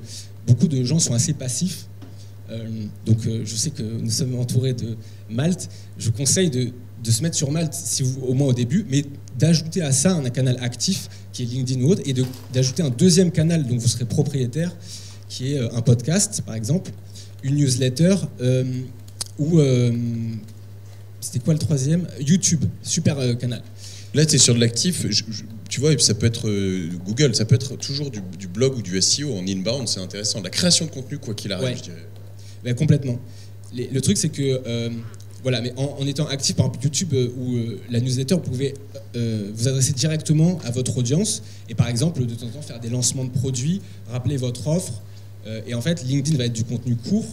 beaucoup de gens sont assez passifs. Donc je sais que nous sommes entourés de Malte. Je conseille de se mettre sur Malte, au moins au début, mais d'ajouter à ça un canal actif qui est LinkedIn ou autre, et d'ajouter un deuxième canal dont vous serez propriétaire, qui est un podcast, par exemple, une newsletter, ou c'était quoi le troisième ? YouTube, super canal. Là, tu es sur de l'actif, tu vois, ça peut être Google, ça peut être toujours du blog ou du SEO en inbound, c'est intéressant. La création de contenu, quoi qu'il arrive, ouais. Je dirais. Complètement. Le truc, c'est que, voilà, mais en étant actif, par exemple, YouTube ou la newsletter, vous pouvez vous adresser directement à votre audience et, par exemple, de temps en temps, faire des lancements de produits, rappeler votre offre. Et en fait, LinkedIn va être du contenu court,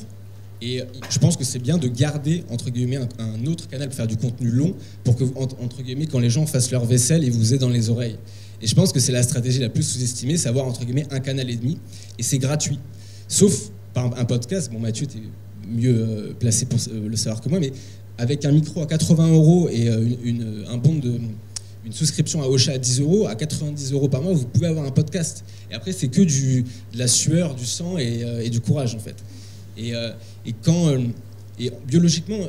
et je pense que c'est bien de garder entre guillemets un autre canal pour faire du contenu long, pour que entre guillemets quand les gens fassent leur vaisselle, ils vous aient dans les oreilles. Et je pense que c'est la stratégie la plus sous-estimée, c'est avoir entre guillemets un canal et demi, et c'est gratuit. Sauf par un podcast. Bon, Mathieu, t'es mieux placé pour le savoir que moi, mais avec un micro à 80 € et un bon de une souscription à Ocha à 10 €, à 90 € par mois, vous pouvez avoir un podcast. Et après, c'est que de la sueur, du sang et du courage, en fait. Et biologiquement,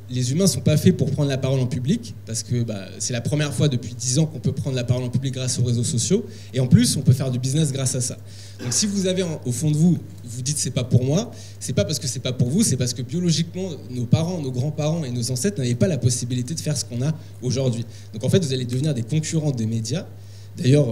les humains ne sont pas faits pour prendre la parole en public, parce que c'est la première fois depuis 10 ans qu'on peut prendre la parole en public grâce aux réseaux sociaux. Et en plus, on peut faire du business grâce à ça. Donc si vous avez au fond de vous, vous dites c'est pas pour moi, c'est pas parce que c'est pas pour vous, c'est parce que biologiquement, nos parents, nos grands-parents et nos ancêtres n'avaient pas la possibilité de faire ce qu'on a aujourd'hui. Donc en fait, vous allez devenir des concurrents des médias. D'ailleurs,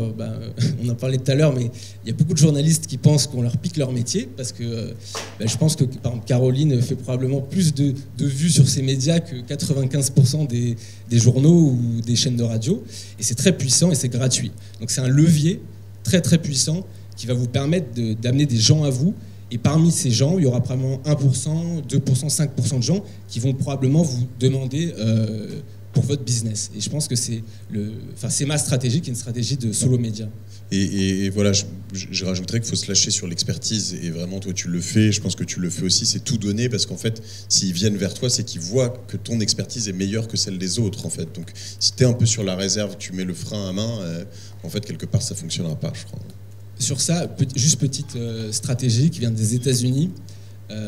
on en parlait tout à l'heure, mais il y a beaucoup de journalistes qui pensent qu'on leur pique leur métier, parce que je pense que par exemple, Caroline fait probablement plus de vues sur ses médias que 95% des journaux ou des chaînes de radio. Et c'est très puissant et c'est gratuit. Donc c'est un levier très très puissant qui va vous permettre d'amener des gens à vous. Et parmi ces gens, il y aura probablement 1%, 2%, 5% de gens qui vont probablement vous demander pour votre business. Et je pense que c'est ma stratégie, qui est une stratégie de solo média. Et voilà, je rajouterais qu'il faut se lâcher sur l'expertise. Et vraiment, toi, tu le fais. Je pense que tu le fais aussi. C'est tout donner, parce qu'en fait, s'ils viennent vers toi, c'est qu'ils voient que ton expertise est meilleure que celle des autres, en fait. Donc, si tu es un peu sur la réserve, tu mets le frein à main, en fait, quelque part, ça ne fonctionnera pas, je crois. Sur ça, juste petite stratégie qui vient des États-Unis.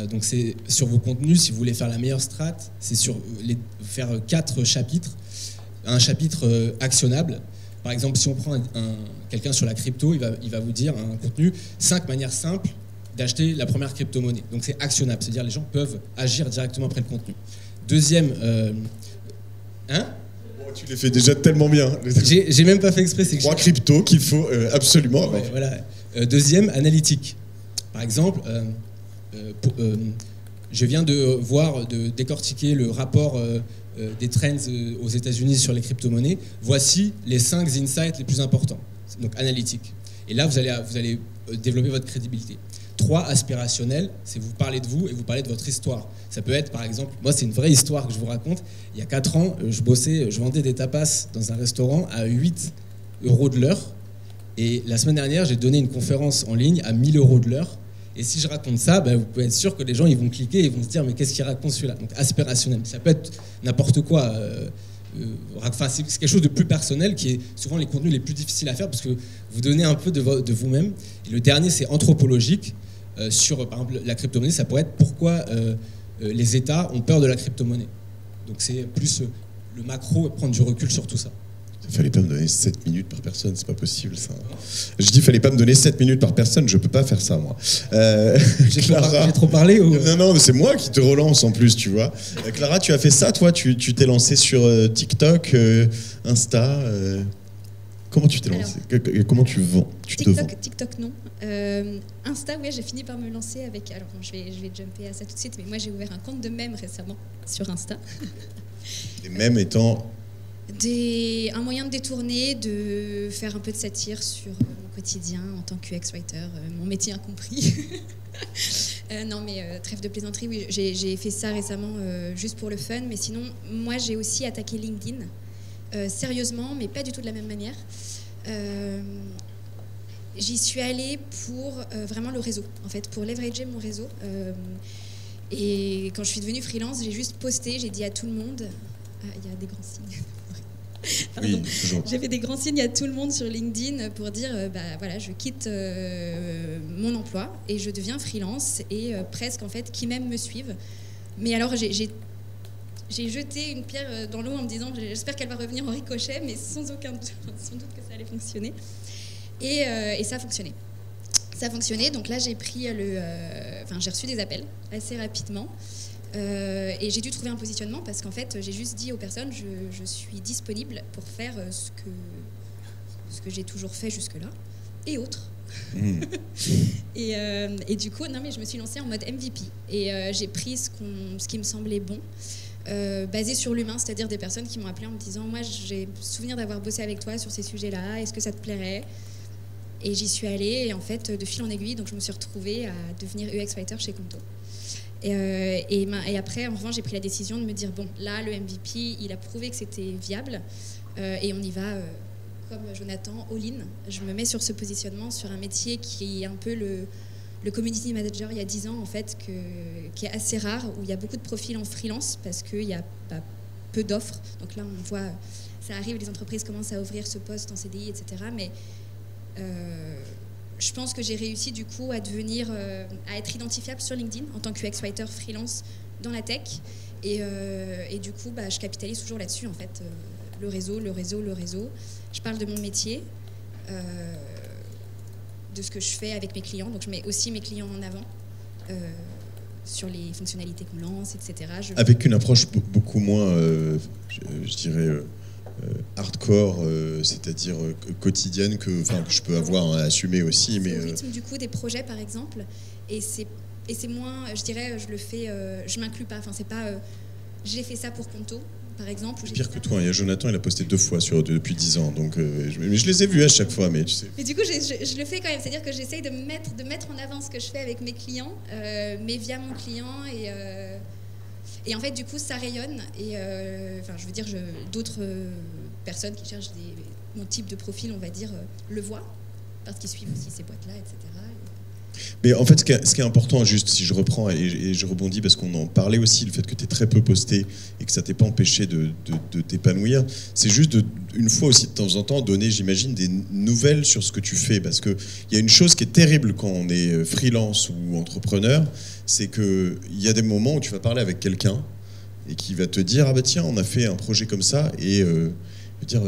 Donc c'est sur vos contenus, si vous voulez faire la meilleure strat, c'est faire 4 chapitres. Un chapitre actionnable. Par exemple, si on prend quelqu'un sur la crypto, il va vous dire un contenu 5 manières simples d'acheter la première crypto-monnaie. Donc c'est actionnable, c'est-à-dire les gens peuvent agir directement après le contenu. Deuxième... Tu les fais déjà tellement bien. J'ai même pas fait exprès. 3 cryptos qu'il faut absolument avoir. Ouais, voilà. Deuxième, analytique. Par exemple, je viens de décortiquer le rapport des trends aux États-Unis sur les crypto-monnaies. Voici les 5 insights les plus importants. Donc analytique. Et là, vous allez développer votre crédibilité. 3, aspirationnel, c'est vous parlez de vous et vous parlez de votre histoire. Ça peut être, par exemple, moi c'est une vraie histoire que je vous raconte. Il y a 4 ans, je vendais des tapas dans un restaurant à 8 € de l'heure. Et la semaine dernière, j'ai donné une conférence en ligne à 1 000 € de l'heure. Et si je raconte ça, vous pouvez être sûr que les gens ils vont cliquer et ils vont se dire mais qu'est-ce qu'il raconte celui-là. Donc aspirationnel, ça peut être n'importe quoi. C'est quelque chose de plus personnel qui est souvent les contenus les plus difficiles à faire parce que vous donnez un peu de vous-même. Et le dernier, c'est anthropologique. Sur, par exemple, la crypto-monnaie, ça pourrait être pourquoi les États ont peur de la crypto-monnaie. Donc c'est plus le macro, prendre du recul sur tout ça. Il fallait pas me donner 7 minutes par personne, c'est pas possible ça. Je dis fallait pas me donner 7 minutes par personne, je peux pas faire ça moi. J'ai trop parlé ou... Non, c'est moi qui te relance en plus, tu vois. Clara, tu as fait ça toi, tu t'es lancée sur TikTok, Insta comment tu t'es lancée? Comment tu vends? TikTok non. Insta, oui, j'ai fini par me lancer avec... Alors bon, je vais jumper à ça tout de suite, mais moi j'ai ouvert un compte de mèmes récemment sur Insta. Les mèmes étant... Un moyen de détourner, de faire un peu de satire sur mon quotidien en tant qu'UX writer, mon métier incompris. Non mais trêve de plaisanterie, oui, j'ai fait ça récemment juste pour le fun, mais sinon moi j'ai aussi attaqué LinkedIn, sérieusement, mais pas du tout de la même manière. J'y suis allée pour vraiment le réseau, en fait, pour leverager mon réseau. Et quand je suis devenue freelance, j'ai juste posté, j'ai dit à tout le monde... Il y a des grands signes. Oui, j'ai fait des grands signes à tout le monde sur LinkedIn pour dire voilà, je quitte mon emploi et je deviens freelance et presque en fait qui même me suivent. Mais alors j'ai jeté une pierre dans l'eau en me disant j'espère qu'elle va revenir en ricochet, mais sans aucun doute, sans doute que ça allait fonctionner. Et ça a fonctionné. Ça a fonctionné, donc là j'ai pris j'ai reçu des appels assez rapidement. Et j'ai dû trouver un positionnement parce qu'en fait j'ai juste dit aux personnes je suis disponible pour faire ce que j'ai toujours fait jusque-là et autres. Et du coup je me suis lancée en mode MVP et j'ai pris ce qui me semblait bon, basé sur l'humain, c'est-à-dire des personnes qui m'ont appelé en me disant moi j'ai souvenir d'avoir bossé avec toi sur ces sujets-là, est-ce que ça te plairait? Et j'y suis allée et en fait de fil en aiguille, donc je me suis retrouvée à devenir UX writer chez Conto. Et après, en revanche, j'ai pris la décision de me dire, bon, là, le MVP, il a prouvé que c'était viable et on y va, comme Jonathan, all-in. Je me mets sur ce positionnement, sur un métier qui est un peu le community manager il y a 10 ans, en fait, qui est assez rare, où il y a beaucoup de profils en freelance parce qu'il y a peu d'offres. Donc là, on voit, ça arrive, les entreprises commencent à ouvrir ce poste en CDI, etc. Mais... je pense que j'ai réussi du coup à être identifiable sur LinkedIn en tant que UX writer freelance dans la tech et du coup je capitalise toujours là-dessus en fait, le réseau. Je parle de mon métier, de ce que je fais avec mes clients, donc je mets aussi mes clients en avant sur les fonctionnalités qu'on lance, etc. Avec une approche beaucoup moins, je dirais... hardcore, c'est-à-dire quotidienne que je peux avoir à assumer aussi. Mais au rythme du coup des projets par exemple, et c'est moins, je dirais, je le fais, je m'inclus pas. Enfin c'est pas, j'ai fait ça pour Conto par exemple. Pire que toi, il y a Jonathan, il a posté 2 fois depuis 10 ans, donc je les ai vus à chaque fois, mais tu sais. Mais du coup je le fais quand même, c'est-à-dire que j'essaye de mettre en avant ce que je fais avec mes clients, mais via mon client et en fait, du coup, ça rayonne. Et je veux dire, d'autres personnes qui cherchent mon type de profil, on va dire, le voient, parce qu'ils suivent aussi ces boîtes-là, etc. Mais en fait, ce qui est important, juste si je reprends et je rebondis, parce qu'on en parlait aussi, le fait que tu es très peu posté et que ça t'ait pas empêché de t'épanouir, c'est juste une fois aussi de temps en temps donner, j'imagine, des nouvelles sur ce que tu fais. Parce qu'il y a une chose qui est terrible quand on est freelance ou entrepreneur, c'est qu'il y a des moments où tu vas parler avec quelqu'un et qui va te dire « Ah bah tiens, on a fait un projet comme ça » et dire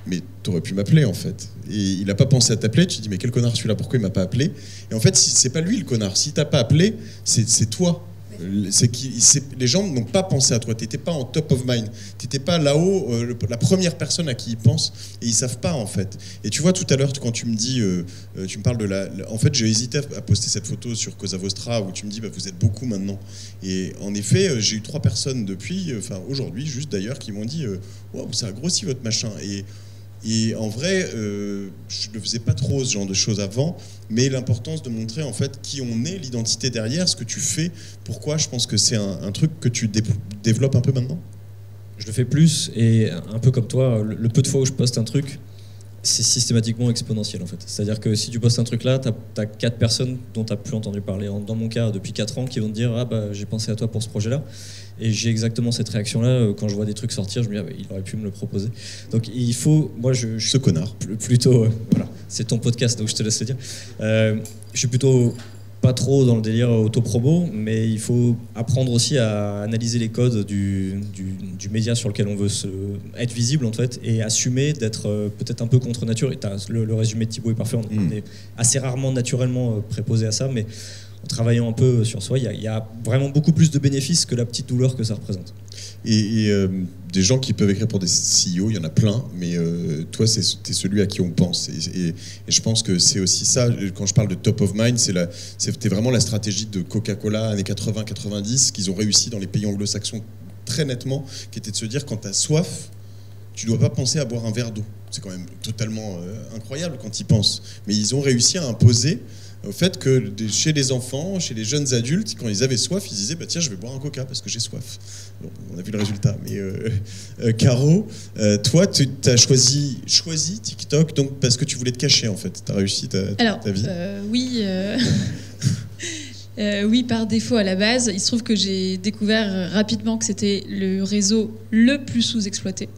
mais t'aurais pu m'appeler en fait. Et il n'a pas pensé à t'appeler, tu te dis mais quel connard celui-là, pourquoi il m'a pas appelé? Et en fait, c'est pas lui le connard. Si t'as pas appelé, c'est toi Les gens n'ont pas pensé à toi. Tu n'étais pas en top of mind. Tu n'étais pas là-haut, la première personne à qui ils pensent, et ils ne savent pas, en fait. Et tu vois, tout à l'heure, quand tu me dis, tu me parles de en fait, j'ai hésité à poster cette photo sur Cosa Vostra, où tu me dis, vous êtes beaucoup maintenant. Et en effet, j'ai eu 3 personnes depuis, aujourd'hui, juste d'ailleurs, qui m'ont dit, waouh, ça a grossi votre machin. Et en vrai, je ne faisais pas trop ce genre de choses avant, mais l'importance de montrer en fait qui on est, l'identité derrière, ce que tu fais, pourquoi, je pense que c'est un truc que tu développes un peu maintenant. Je le fais plus, et un peu comme toi, le peu de fois où je poste un truc, c'est systématiquement exponentiel en fait. C'est-à-dire que si tu postes un truc là, tu as 4 personnes dont tu n'as plus entendu parler, dans mon cas depuis 4 ans, qui vont te dire « Ah bah j'ai pensé à toi pour ce projet-là ». Et j'ai exactement cette réaction-là quand je vois des trucs sortir, je me dis « Ah bah, il aurait pu me le proposer ». Donc il faut, moi je ce connard. Plutôt, voilà, c'est ton podcast donc je te laisse le dire. Je suis plutôt pas trop dans le délire auto-promo, mais il faut apprendre aussi à analyser les codes du média sur lequel on veut être visible en fait, et assumer d'être peut-être un peu contre nature. Et le résumé de Thibaut est parfait, on est assez rarement naturellement préposé à ça, mais en travaillant un peu sur soi, il y a vraiment beaucoup plus de bénéfices que la petite douleur que ça représente. Et des gens qui peuvent écrire pour des CEO, il y en a plein, mais toi, t'es celui à qui on pense. Et je pense que c'est aussi ça, quand je parle de top of mind, c'était vraiment la stratégie de Coca-Cola années 80-90, qu'ils ont réussi dans les pays anglo-saxons très nettement, qui était de se dire, quand tu as soif, tu ne dois pas penser à boire un verre d'eau. C'est quand même totalement incroyable quand ils pensent. Mais ils ont réussi à imposer au fait que chez les enfants, chez les jeunes adultes, quand ils avaient soif, ils disaient tiens, je vais boire un coca parce que j'ai soif. Bon, on a vu le résultat. Mais Caro, toi, tu as choisi TikTok donc, parce que tu voulais te cacher en fait. Tu as réussi ta vie. Oui. Oui, par défaut à la base. Il se trouve que j'ai découvert rapidement que c'était le réseau le plus sous-exploité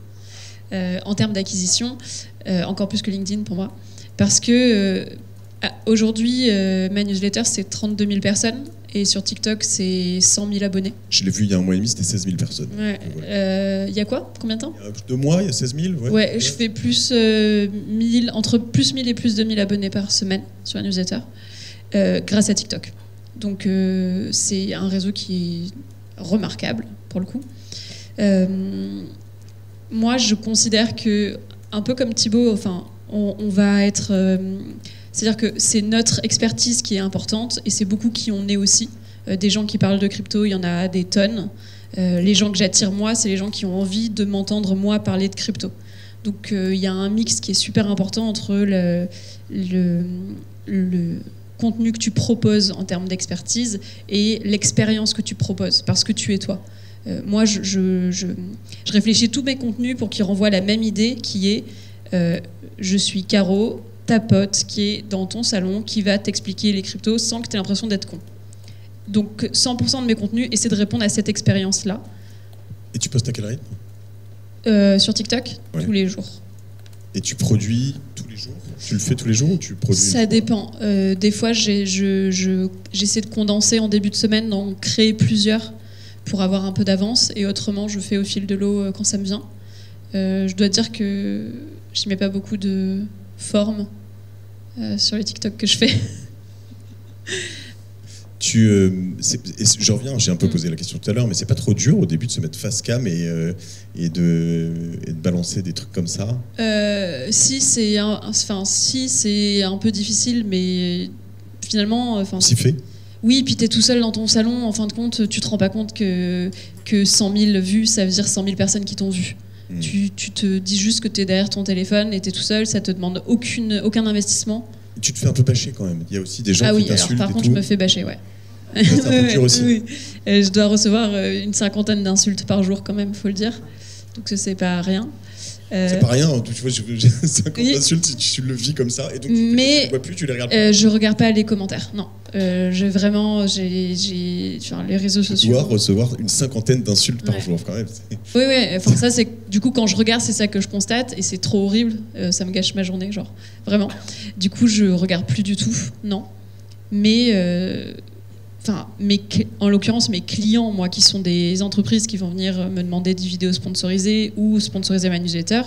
en termes d'acquisition, encore plus que LinkedIn pour moi. Parce que aujourd'hui, ma newsletter, c'est 32 000 personnes. Et sur TikTok, c'est 100 000 abonnés. Je l'ai vu il y a un mois et demi, c'était 16 000 personnes. Ouais. Il y a quoi? Combien de temps? Il y a 2 mois, il y a 16 000. Ouais, je fais plus entre plus 1000 et plus 2000 abonnés par semaine sur la newsletter, grâce à TikTok. Donc c'est un réseau qui est remarquable, pour le coup. Moi, je considère que, un peu comme Thibaut, enfin, on va être... c'est-à-dire que c'est notre expertise qui est importante et c'est beaucoup qui on est aussi. Des gens qui parlent de crypto, il y en a des tonnes. Les gens que j'attire, moi, c'est les gens qui ont envie de m'entendre, moi, parler de crypto. Donc il y a un mix qui est super important entre le contenu que tu proposes en termes d'expertise et l'expérience que tu proposes, parce que tu es toi. Moi, je réfléchis tous mes contenus pour qu'ils renvoient la même idée qui est je suis Caro, ta pote qui est dans ton salon, qui va t'expliquer les cryptos sans que tu aies l'impression d'être con. Donc 100% de mes contenus essaient de répondre à cette expérience-là. Et tu postes à quel rythme? Sur TikTok, tous les jours. Et tu produis tous les jours? Tu le fais tous les jours ou tu produis? Ça dépend. Des fois, j'essaie de condenser en début de semaine, d'en créer plusieurs pour avoir un peu d'avance. Et autrement, je fais au fil de l'eau quand ça me vient. Je dois dire que je mets pas beaucoup de forme sur les TikTok que je fais. Je reviens, j'ai un peu posé la question tout à l'heure, mais c'est pas trop dur au début de se mettre face cam et de balancer des trucs comme ça? Si, c'est un peu difficile, mais finalement... Si fait. Oui, puis t'es tout seul dans ton salon, en fin de compte, tu te rends pas compte que 100 000 vues, ça veut dire 100 000 personnes qui t'ont vu. Tu te dis juste que tu es derrière ton téléphone et tu es tout seul, ça te demande aucun investissement. Et tu te fais un peu bâcher quand même. Il y a aussi des gens qui t'insultent. Alors, par contre, je me fais bâcher, ouais. C'est un peu dur aussi. Oui. Je dois recevoir une 50aine d'insultes par jour quand même, faut le dire. Donc c'est pas rien. C'est pas rien, tu vois, j'ai 50 insultes, tu le vis comme ça, et donc tu les vois plus, tu les regardes pas. Je regarde pas les commentaires, non. J'ai les réseaux sociaux. Tu dois recevoir une 50aine d'insultes par jour quand même. Oui, enfin ça c'est du coup quand je regarde, c'est ça que je constate et c'est trop horrible, ça me gâche ma journée, genre vraiment. Du coup, je regarde plus du tout, non. Mais en l'occurrence, mes clients, moi, qui sont des entreprises qui vont venir me demander des vidéos sponsorisées ou sponsoriser ma newsletter,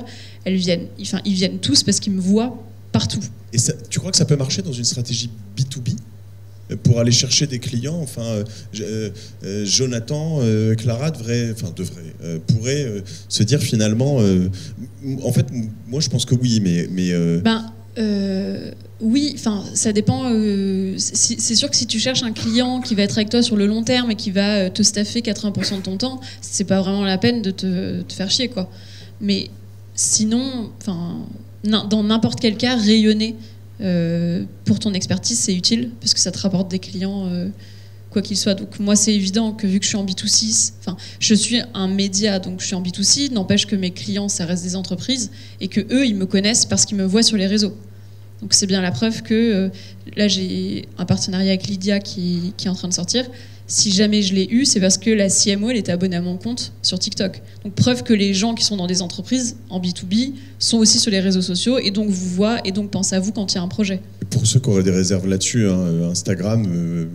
ils viennent tous parce qu'ils me voient partout. Et ça, tu crois que ça peut marcher dans une stratégie B2B? pour aller chercher des clients. Enfin, Jonathan, Clara pourrait se dire finalement. En fait, moi, je pense que oui, mais. Oui, enfin, ça dépend. C'est sûr que si tu cherches un client qui va être avec toi sur le long terme et qui va te staffer 80% de ton temps, c'est pas vraiment la peine de te faire chier, quoi. Mais sinon, enfin, dans n'importe quel cas, rayonner pour ton expertise, c'est utile parce que ça te rapporte des clients, quoi qu'il soit. Donc moi, c'est évident que vu que je suis en B2C, enfin, je suis un média, donc je suis en B2C. N'empêche que mes clients, ça reste des entreprises et que eux, ils me connaissent parce qu'ils me voient sur les réseaux. Donc c'est bien la preuve que là j'ai un partenariat avec Lydia qui est en train de sortir. Si jamais je l'ai eu, c'est parce que la CMO elle était abonnée à mon compte sur TikTok. Donc preuve que les gens qui sont dans des entreprises en B2B sont aussi sur les réseaux sociaux et donc vous voient et donc pensent à vous quand il y a un projet. Pour ceux qui auraient des réserves là-dessus, hein, Instagram,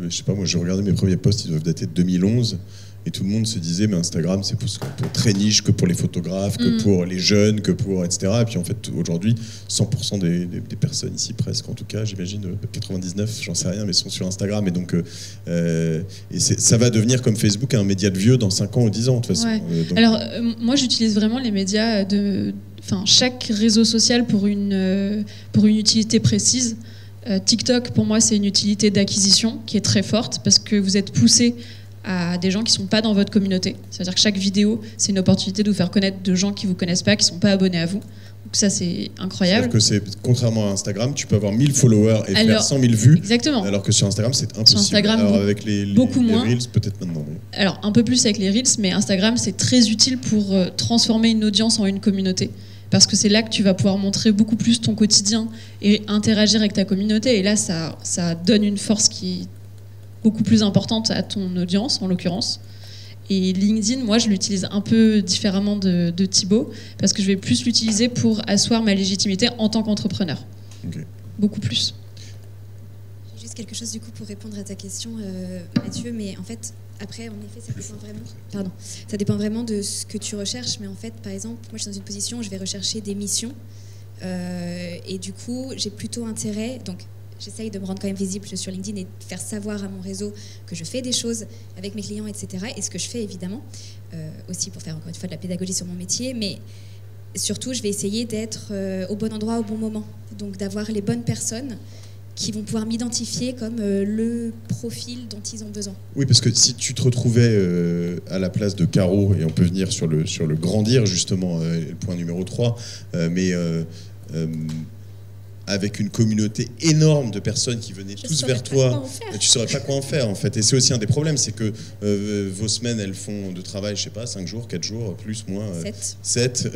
je sais pas, moi j'ai regardé mes premiers posts, ils doivent dater de 2011. Et tout le monde se disait, mais Instagram, c'est pour très niche, que pour les photographes, que pour les jeunes, que pour etc. Et puis en fait, aujourd'hui, 100% des personnes ici, presque en tout cas, j'imagine, 99, j'en sais rien, mais sont sur Instagram. Et donc, ça va devenir comme Facebook, un média de vieux dans 5 ans ou 10 ans, de toute façon. Ouais. Alors, moi, j'utilise vraiment les médias chaque réseau social pour une utilité précise. TikTok, pour moi, c'est une utilité d'acquisition qui est très forte parce que vous êtes poussé à des gens qui ne sont pas dans votre communauté. C'est-à-dire que chaque vidéo, c'est une opportunité de vous faire connaître de gens qui ne vous connaissent pas, qui ne sont pas abonnés à vous. Donc ça, c'est incroyable. C'est-à-dire que contrairement à Instagram, tu peux avoir 1000 followers et faire 100 000 vues. Exactement. Alors que sur Instagram, c'est impossible. Sur Instagram, alors avec les Reels, peut-être maintenant. Mais... Alors, un peu plus avec les Reels, mais Instagram, c'est très utile pour transformer une audience en une communauté. Parce que c'est là que tu vas pouvoir montrer beaucoup plus ton quotidien et interagir avec ta communauté. Et là, ça donne une force qui est beaucoup plus importante à ton audience, en l'occurrence. Et LinkedIn, moi, je l'utilise un peu différemment de Thibaut, parce que je vais plus l'utiliser pour asseoir ma légitimité en tant qu'entrepreneur. Okay. Beaucoup plus. J'ai juste quelque chose, du coup, pour répondre à ta question, Mathieu, mais en fait, après, en effet, ça dépend vraiment de ce que tu recherches, mais en fait, par exemple, moi, je suis dans une position où je vais rechercher des missions, et du coup, j'ai plutôt intérêt... Donc, j'essaye de me rendre quand même visible sur LinkedIn et de faire savoir à mon réseau que je fais des choses avec mes clients, etc. Et ce que je fais, évidemment, aussi pour faire encore une fois de la pédagogie sur mon métier. Mais surtout, je vais essayer d'être au bon endroit, au bon moment. Donc d'avoir les bonnes personnes qui vont pouvoir m'identifier comme le profil dont ils ont besoin. Oui, parce que si tu te retrouvais à la place de Caro, et on peut venir sur le grandir, justement, le point numéro 3, avec une communauté énorme de personnes qui venaient tous vers toi, tu ne saurais pas quoi en faire en fait. Et c'est aussi un des problèmes, c'est que vos semaines, elles font de travail, je sais pas, 5 jours, 4 jours, plus, moins, 7.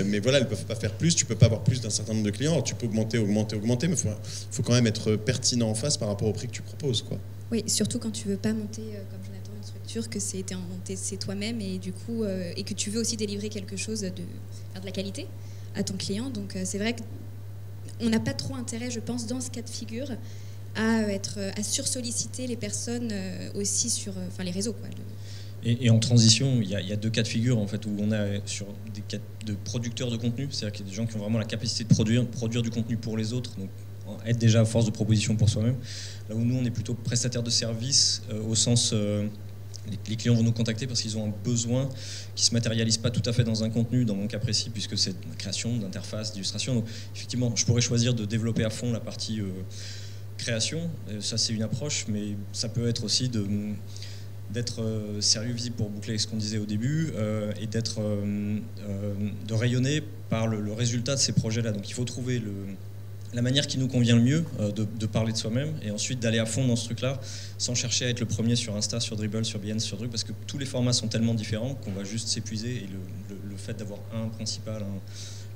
Mais voilà, elles ne peuvent pas faire plus, tu ne peux pas avoir plus d'un certain nombre de clients. Alors, tu peux augmenter, mais il faut quand même être pertinent en face par rapport au prix que tu proposes, quoi. Oui, surtout quand tu ne veux pas monter, comme Jonathan, une structure, que c'est toi-même et du coup, et que tu veux aussi délivrer quelque chose de la qualité à ton client. Donc c'est vrai que on n'a pas trop intérêt, je pense, dans ce cas de figure, à sursolliciter les personnes aussi sur les réseaux, quoi. Et en transition, il y a 2 cas de figure en fait, où on a sur des cas de producteurs de contenu, c'est-à-dire qu'il y a des gens qui ont vraiment la capacité de produire du contenu pour les autres, donc être déjà à force de proposition pour soi-même. Là où nous, on est plutôt prestataire de services au sens... les clients vont nous contacter parce qu'ils ont un besoin qui ne se matérialise pas tout à fait dans un contenu, dans mon cas précis, puisque c'est la création d'interfaces, d'illustrations. Donc, effectivement, je pourrais choisir de développer à fond la partie création. Ça, c'est une approche, mais ça peut être aussi d'être sérieux, visible pour boucler ce qu'on disait au début, et de rayonner par le résultat de ces projets-là. Donc, il faut trouver la manière qui nous convient le mieux de parler de soi-même et ensuite d'aller à fond dans ce truc-là sans chercher à être le premier sur Insta, sur Dribbble, sur Behance, sur Druk, parce que tous les formats sont tellement différents qu'on va juste s'épuiser et le fait d'avoir un principal,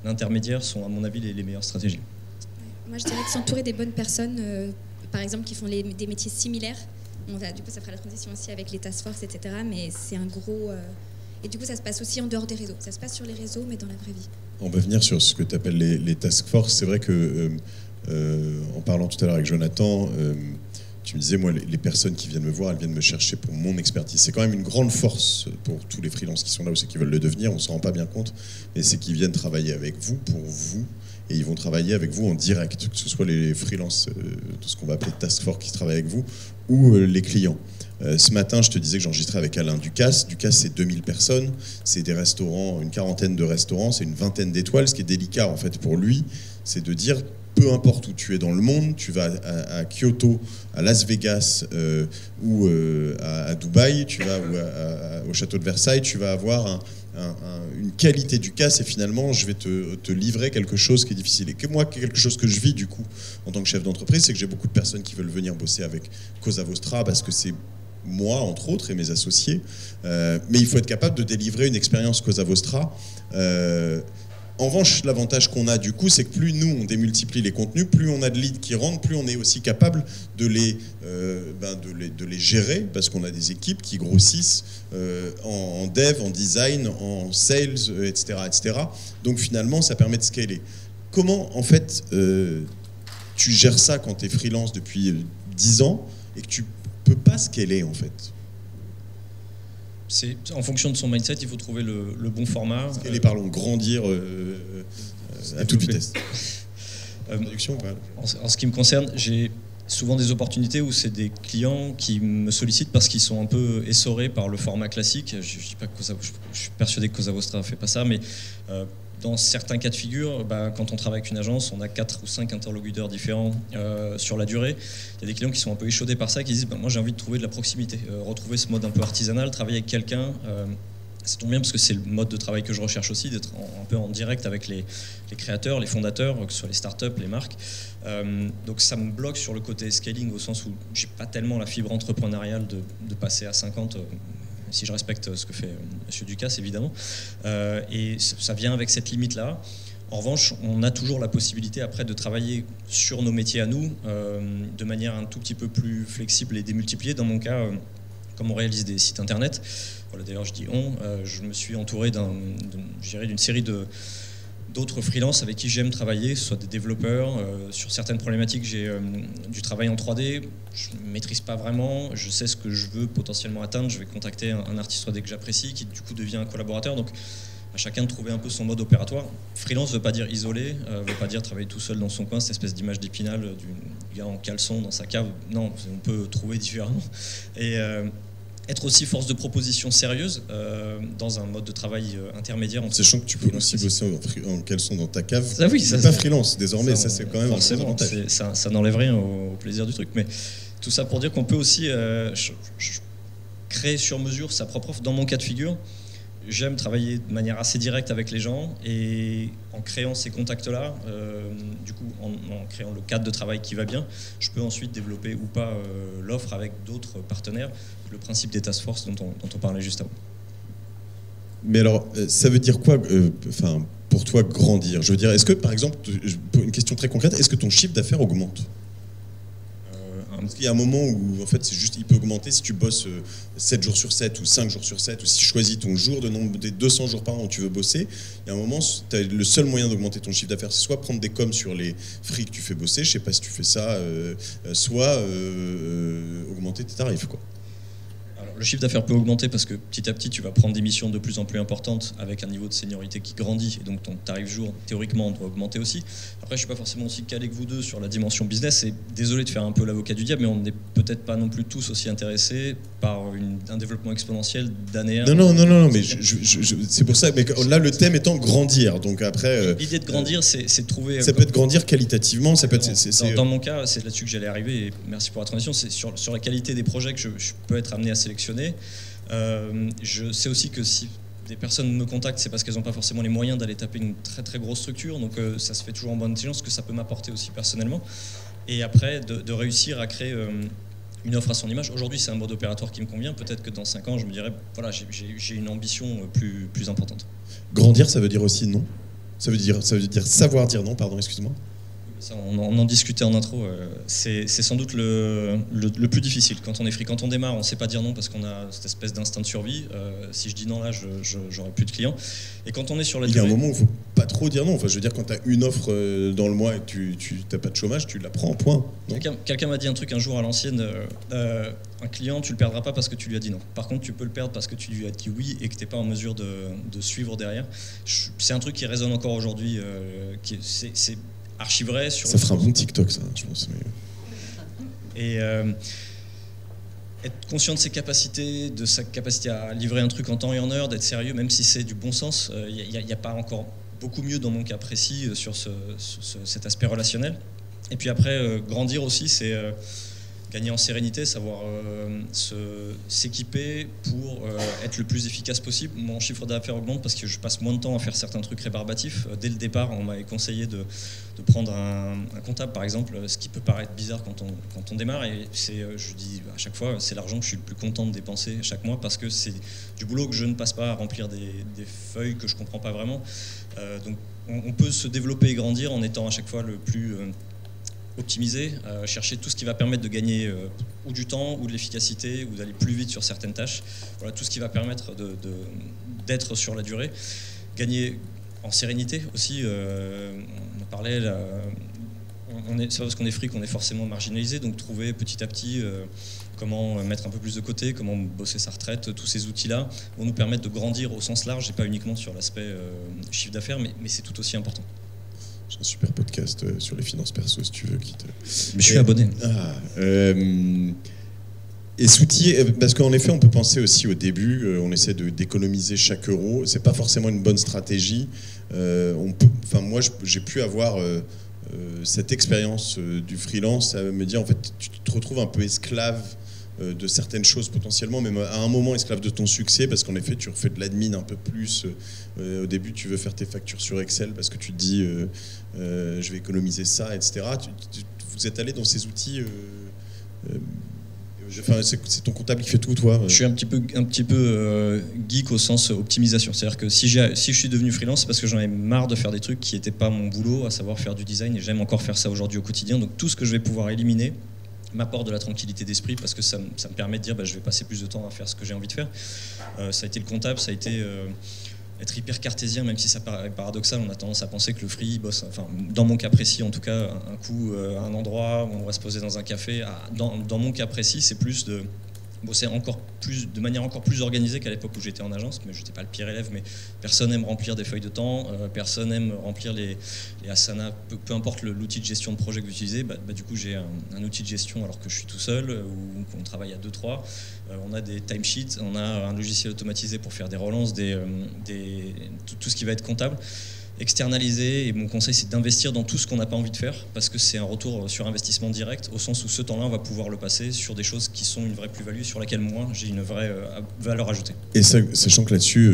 l'intermédiaire sont à mon avis les meilleures stratégies. Moi je dirais que s'entourer des bonnes personnes, par exemple qui font des métiers similaires, du coup ça fera la transition aussi avec les task force, etc. Mais c'est un gros... Et du coup, ça se passe aussi en dehors des réseaux. Ça se passe sur les réseaux, mais dans la vraie vie. On va venir sur ce que tu appelles les task force. C'est vrai que, en parlant tout à l'heure avec Jonathan, tu me disais, moi, les personnes qui viennent me voir, elles viennent me chercher pour mon expertise. C'est quand même une grande force pour tous les freelances qui sont là ou ceux qui veulent le devenir. On ne s'en rend pas bien compte. Mais c'est qu'ils viennent travailler avec vous, pour vous. Et ils vont travailler avec vous en direct, que ce soit les freelances, tout ce qu'on va appeler task force qui travaillent avec vous, ou les clients. Ce matin, je te disais que j'enregistrais avec Alain Ducasse. Ducasse, c'est 2000 personnes, c'est des restaurants, une quarantaine de restaurants, c'est une vingtaine d'étoiles. Ce qui est délicat en fait pour lui, c'est de dire, peu importe où tu es dans le monde, tu vas à Kyoto, à Las Vegas ou à Dubaï, tu vas au château de Versailles, tu vas avoir une qualité du casse et finalement je vais te livrer quelque chose qui est difficile. Et que moi, quelque chose que je vis du coup en tant que chef d'entreprise, c'est que j'ai beaucoup de personnes qui veulent venir bosser avec Cosa Vostra parce que c'est moi entre autres et mes associés, mais il faut être capable de délivrer une expérience Cosa Vostra. En revanche, l'avantage qu'on a du coup, c'est que plus nous on démultiplie les contenus, plus on a de leads qui rentrent, plus on est aussi capable de les gérer, parce qu'on a des équipes qui grossissent en dev, en design, en sales, etc., etc. Donc finalement, ça permet de scaler. Comment en fait tu gères ça quand tu es freelance depuis 10 ans et que tu peux pas scaler en fait? C'est en fonction de son mindset, il faut trouver le bon format. Scaler, parlons, grandir à toute vitesse. Production, voilà. En ce qui me concerne, j'ai souvent des opportunités où c'est des clients qui me sollicitent parce qu'ils sont un peu essorés par le format classique. Je dis pas que je suis persuadé que Cosa Vostra ne fait pas ça, mais dans certains cas de figure, quand on travaille avec une agence, on a 4 ou 5 interlocuteurs différents sur la durée. Il y a des clients qui sont un peu échaudés par ça, qui disent moi j'ai envie de trouver de la proximité, retrouver ce mode un peu artisanal, travailler avec quelqu'un. Ça tombe bien parce que c'est le mode de travail que je recherche aussi, d'être un peu en direct avec les créateurs, les fondateurs, que ce soit les startups, les marques. Donc ça me bloque sur le côté scaling au sens où j'ai pas tellement la fibre entrepreneuriale de passer à 50, si je respecte ce que fait M. Ducasse évidemment. Et ça vient avec cette limite-là. En revanche, on a toujours la possibilité après de travailler sur nos métiers à nous de manière un tout petit peu plus flexible et démultipliée. Dans mon cas, comme on réalise des sites internet, voilà, d'ailleurs je dis je me suis entouré d'une série d'autres freelances avec qui j'aime travailler, ce soit des développeurs. Sur certaines problématiques, j'ai du travail en 3D, je ne maîtrise pas vraiment, je sais ce que je veux potentiellement atteindre, je vais contacter un artiste 3D que j'apprécie, qui du coup devient un collaborateur. Donc à chacun de trouver un peu son mode opératoire. Freelance ne veut pas dire isolé, ne veut pas dire travailler tout seul dans son coin, cette espèce d'image d'Épinal du gars en caleçon dans sa cave. Non, on peut trouver différemment. Et être aussi force de proposition sérieuse dans un mode de travail intermédiaire. Sachant que tu peux aussi bosser en caleçon dans ta cave. Ça, oui, ça, pas freelance désormais, ça c'est quand même un avantage. Ça n'enlève rien au plaisir du truc. Mais tout ça pour dire qu'on peut aussi créer sur mesure sa propre offre. Dans mon cas de figure, j'aime travailler de manière assez directe avec les gens et en créant ces contacts-là, du coup, en créant le cadre de travail qui va bien, je peux ensuite développer ou pas l'offre avec d'autres partenaires. Le principe des task force dont on parlait juste avant. Mais alors, ça veut dire quoi, pour toi, grandir? Je veux dire, est-ce que, par exemple, une question très concrète, est-ce que ton chiffre d'affaires augmente? Parce qu'il y a un moment où en fait c'est juste, il peut augmenter si tu bosses 7 jours sur 7 ou 5 jours sur 7 ou si tu choisis ton jour de nombre des 200 jours par an où tu veux bosser. Il y a un moment, le seul moyen d'augmenter ton chiffre d'affaires, c'est soit prendre des coms sur les free que tu fais bosser, je sais pas si tu fais ça, soit augmenter tes tarifs quoi. Alors, le chiffre d'affaires peut augmenter parce que petit à petit tu vas prendre des missions de plus en plus importantes avec un niveau de seniorité qui grandit et donc ton tarif jour théoriquement doit augmenter aussi. Après je suis pas forcément aussi calé que vous deux sur la dimension business et désolé de faire un peu l'avocat du diable mais on n'est peut-être pas non plus tous aussi intéressés par un développement exponentiel d'année à année. Non, mais c'est pour ça, mais là le thème étant grandir, donc après... L'idée de grandir c'est de trouver... Ça peut être grandir qualitativement, ça peut être... Dans mon cas, c'est là-dessus que j'allais arriver et merci pour la transition, c'est sur la qualité des projets que je peux être amené à sélectionner. Je sais aussi que si des personnes me contactent, c'est parce qu'elles n'ont pas forcément les moyens d'aller taper une très très grosse structure, donc ça se fait toujours en bonne intelligence, que ça peut m'apporter aussi personnellement. Et après, de réussir à créer une offre à son image. Aujourd'hui, c'est un mode opératoire qui me convient. Peut-être que dans 5 ans, je me dirais, voilà, j'ai une ambition plus importante. Grandir, ça veut dire aussi non. Ça veut dire savoir dire non, pardon, excuse-moi. Ça, on en discutait en intro, c'est sans doute le plus difficile. Quand on démarre, on ne sait pas dire non parce qu'on a cette espèce d'instinct de survie. Si je dis non là, j'aurai plus de clients. Et quand on est sur la durée... Il y a un moment où il ne faut pas trop dire non. Enfin, je veux dire, quand tu as une offre dans le mois et que tu n'as pas de chômage, tu la prends en point. Quelqu'un m'a dit un truc un jour à l'ancienne, un client, tu ne le perdras pas parce que tu lui as dit non. Par contre, tu peux le perdre parce que tu lui as dit oui et que tu n'es pas en mesure de suivre derrière. C'est un truc qui résonne encore aujourd'hui. C'est archi vrai. Ça fera un bon TikTok, ça, je pense. Mais... Et être conscient de ses capacités, de sa capacité à livrer un truc en temps et en heure, d'être sérieux, même si c'est du bon sens. Il n'y a pas encore beaucoup mieux dans mon cas précis sur cet aspect relationnel. Et puis après, grandir aussi, c'est gagner en sérénité, savoir s'équiper pour être le plus efficace possible. Mon chiffre d'affaires augmente parce que je passe moins de temps à faire certains trucs rébarbatifs. Dès le départ, on m'avait conseillé de prendre un comptable, par exemple, ce qui peut paraître bizarre quand on démarre. Et je dis à chaque fois, c'est l'argent que je suis le plus content de dépenser chaque mois parce que c'est du boulot que je ne passe pas à remplir des feuilles que je ne comprends pas vraiment. Donc on peut se développer et grandir en étant à chaque fois le plus optimiser, chercher tout ce qui va permettre de gagner ou du temps ou de l'efficacité ou d'aller plus vite sur certaines tâches. Voilà, tout ce qui va permettre d'être sur la durée. Gagner en sérénité aussi. On en parlait, c'est pas parce qu'on est fric qu'on est forcément marginalisé, donc trouver petit à petit comment mettre un peu plus de côté, comment bosser sa retraite, tous ces outils-là vont nous permettre de grandir au sens large et pas uniquement sur l'aspect chiffre d'affaires, mais c'est tout aussi important. J'ai un super podcast sur les finances perso, si tu veux. Mais je suis abonné. Et s'outiller, parce qu'en effet, on peut penser aussi au début, on essaie d'économiser chaque euro. C'est pas forcément une bonne stratégie. Moi, j'ai pu avoir cette expérience du freelance à me dire, en fait, tu te retrouves un peu esclave de certaines choses potentiellement, même à un moment esclave de ton succès, parce qu'en effet tu refais de l'admin un peu plus. Au début tu veux faire tes factures sur Excel parce que tu te dis je vais économiser ça, etc. Vous êtes allé dans ces outils c'est ton comptable qui fait tout, toi? Je suis un petit peu geek au sens optimisation. C'est-à-dire que si je suis devenu freelance, c'est parce que j'en ai marre de faire des trucs qui n'étaient pas mon boulot, à savoir faire du design, et j'aime encore faire ça aujourd'hui au quotidien. Donc tout ce que je vais pouvoir éliminer m'apporte de la tranquillité d'esprit parce que ça me permet de dire je vais passer plus de temps à faire ce que j'ai envie de faire. Ça a été le comptable, ça a été être hyper cartésien, même si ça paraît paradoxal. On a tendance à penser que le free bosse, enfin dans mon cas précis en tout cas, un coup à un endroit où on va se poser dans un café. Dans mon cas précis, c'est plus de bosser de manière encore plus organisée qu'à l'époque où j'étais en agence, mais je n'étais pas le pire élève, mais personne n'aime remplir des feuilles de temps, personne n'aime remplir les Asana, peu importe l'outil de gestion de projet que vous utilisez. Du coup j'ai un outil de gestion alors que je suis tout seul, ou qu'on travaille à 2-3, on a des timesheets, on a un logiciel automatisé pour faire des relances, tout ce qui va être comptable. Externaliser, et mon conseil c'est d'investir dans tout ce qu'on n'a pas envie de faire parce que c'est un retour sur investissement direct, au sens où ce temps-là on va pouvoir le passer sur des choses qui sont une vraie plus-value, sur laquelle moi j'ai une vraie valeur ajoutée. Et sachant que là-dessus,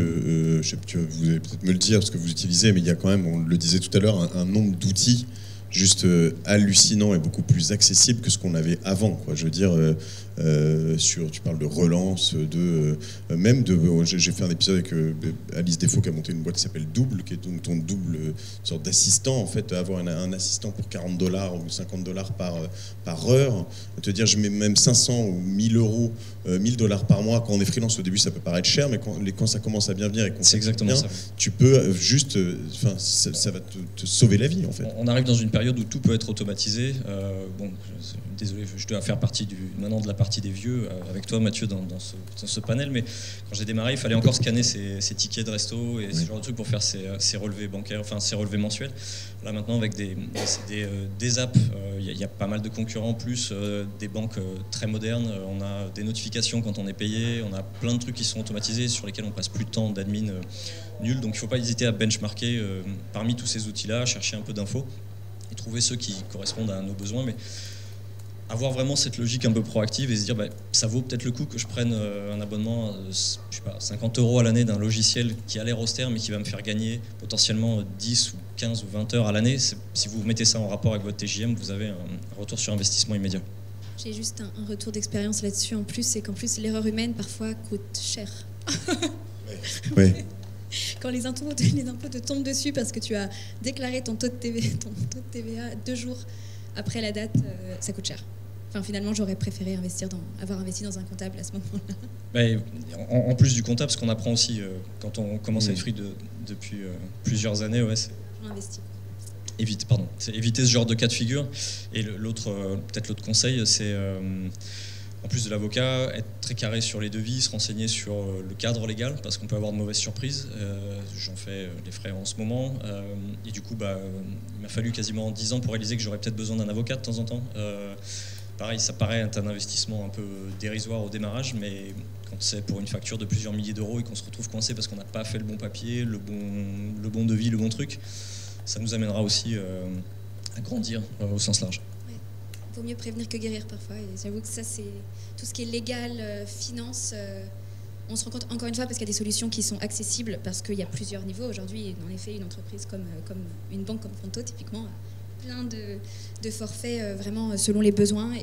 je sais, vous allez peut-être me le dire parce que vous utilisez, mais il y a quand même, on le disait tout à l'heure, un nombre d'outils juste hallucinant et beaucoup plus accessible que ce qu'on avait avant, quoi. Je veux dire, tu parles de relance, j'ai fait un épisode avec Alice Desfaux qui a monté une boîte qui s'appelle Double, qui est donc ton double sorte d'assistant, en fait, avoir un assistant pour $40 ou $50 par heure, te dire je mets même 500 ou 1000 euros, $1000 par mois. Quand on est freelance au début ça peut paraître cher, mais quand ça commence à bien venir et qu'on c'est exactement bien, ça. Tu peux juste, ça va te sauver la vie, en fait. On arrive dans une période où tout peut être automatisé. Désolé, je dois faire partie maintenant de la partie des vieux avec toi, Mathieu, dans ce panel, mais quand j'ai démarré, il fallait encore scanner ses tickets de resto et ce genre de trucs pour faire ses relevés bancaires, enfin ses relevés mensuels. Là maintenant, avec des apps, il y a pas mal de concurrents, plus des banques très modernes. On a des notifications quand on est payé, on a plein de trucs qui sont automatisés sur lesquels on passe plus de temps d'admin nul. Donc il ne faut pas hésiter à benchmarker parmi tous ces outils-là, chercher un peu d'infos et trouver ceux qui correspondent à nos besoins. Mais avoir vraiment cette logique un peu proactive et se dire ça vaut peut-être le coup que je prenne un abonnement, 50 € à l'année d'un logiciel qui a l'air austère mais qui va me faire gagner potentiellement 10 ou 15 ou 20 heures à l'année. Si vous mettez ça en rapport avec votre TJM, vous avez un retour sur investissement immédiat. J'ai juste un retour d'expérience là-dessus en plus, c'est qu'en plus l'erreur humaine parfois coûte cher. Ouais. Quand les impôts te tombent dessus parce que tu as déclaré ton taux de TVA 2 jours après la date, ça coûte cher. Enfin, finalement, j'aurais préféré avoir investi dans un comptable à ce moment-là. En plus du comptable, ce qu'on apprend aussi quand on commence à être free depuis plusieurs années, c'est éviter ce genre de cas de figure. Et peut-être l'autre conseil, c'est en plus de l'avocat, être très carré sur les devis, se renseigner sur le cadre légal, parce qu'on peut avoir de mauvaises surprises. J'en fais les frais en ce moment. Et du coup, il m'a fallu quasiment 10 ans pour réaliser que j'aurais peut-être besoin d'un avocat de temps en temps. pareil, ça paraît être un investissement un peu dérisoire au démarrage, mais quand c'est pour une facture de plusieurs milliers d'euros et qu'on se retrouve coincé parce qu'on n'a pas fait le bon papier, le bon devis, le bon truc, ça nous amènera aussi à grandir au sens large. Vaut mieux prévenir que guérir parfois. Et j'avoue que ça, c'est tout ce qui est légal, finance. On se rend compte encore une fois parce qu'il y a des solutions qui sont accessibles parce qu'il y a plusieurs niveaux aujourd'hui. En effet, une entreprise comme une banque comme Fronto, typiquement, a plein de forfaits vraiment selon les besoins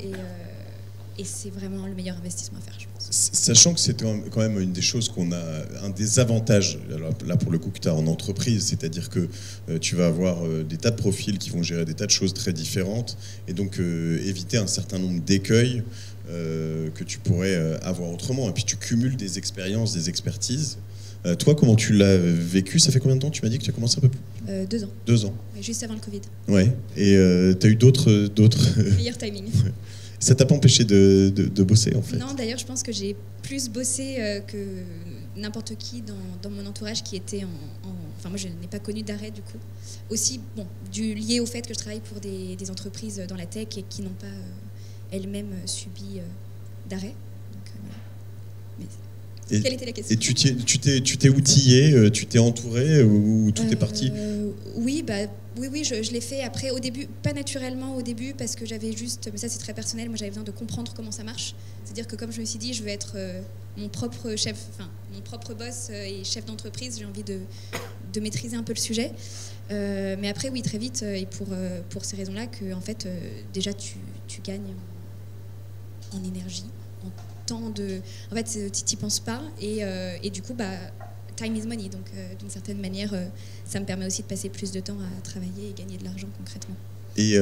et c'est vraiment le meilleur investissement à faire, je pense. Sachant que c'est quand même une des choses qu'on a, un des avantages, alors là pour le coup que tu as en entreprise, c'est-à-dire que tu vas avoir des tas de profils qui vont gérer des tas de choses très différentes et donc éviter un certain nombre d'écueils que tu pourrais avoir autrement. Et puis tu cumules des expériences, des expertises. Toi, comment tu l'as vécu? Ça fait combien de temps? Tu m'as dit que tu as commencé un peu plus 2 ans. 2 ans. Juste avant le Covid. Ouais. Et tu as eu d'autres... Meilleur timing. Ouais. Ça t'a pas empêché de bosser en fait? Non, d'ailleurs, je pense que j'ai plus bossé que n'importe qui dans mon entourage qui était Enfin, moi, je n'ai pas connu d'arrêt du coup. Aussi, bon, lié au fait que je travaille pour des entreprises dans la tech et qui n'ont pas elles-mêmes subi d'arrêt. Mais quelle était la question? Et tu t'es outillé, tu t'es entouré ou tout est parti? Oui, je l'ai fait après, au début, pas naturellement au début, parce que j'avais juste, mais ça c'est très personnel, moi j'avais besoin de comprendre comment ça marche. C'est-à-dire que comme je me suis dit, je veux être mon propre chef, enfin mon propre boss et chef d'entreprise, j'ai envie de maîtriser un peu le sujet. Mais après, oui, très vite, et pour ces raisons-là, que en fait, déjà tu gagnes en énergie, en temps de... En fait, tu n'y penses pas, et du coup, time is money, donc d'une certaine manière, ça me permet aussi de passer plus de temps à travailler et gagner de l'argent concrètement. Et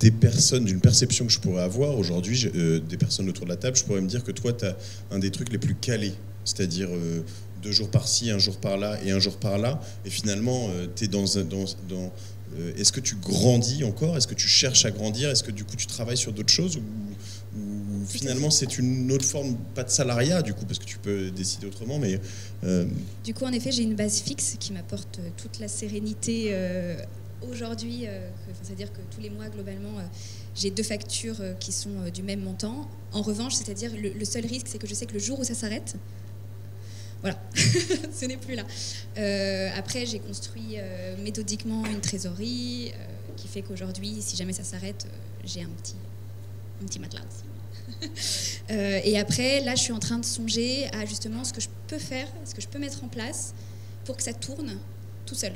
des personnes, d'une perception que je pourrais avoir aujourd'hui, des personnes autour de la table, je pourrais me dire que toi, tu as un des trucs les plus calés, c'est-à-dire 2 jours par-ci, 1 jour par-là et 1 jour par-là, et finalement, tu es dans est-ce que tu grandis encore? Est-ce que tu cherches à grandir? Est-ce que du coup, tu travailles sur d'autres choses ou finalement, c'est une autre forme, pas de salariat du coup, parce que tu peux décider autrement, mais... Du coup, en effet, j'ai une base fixe qui m'apporte toute la sérénité aujourd'hui. C'est-à-dire que tous les mois, globalement, j'ai 2 factures qui sont du même montant. En revanche, c'est-à-dire le seul risque, c'est que je sais que le jour où ça s'arrête, voilà, ce n'est plus là. Après, j'ai construit méthodiquement une trésorerie qui fait qu'aujourd'hui, si jamais ça s'arrête, j'ai un petit matelas aussi. Et après, là, je suis en train de songer à justement ce que je peux faire, ce que je peux mettre en place pour que ça tourne tout seul,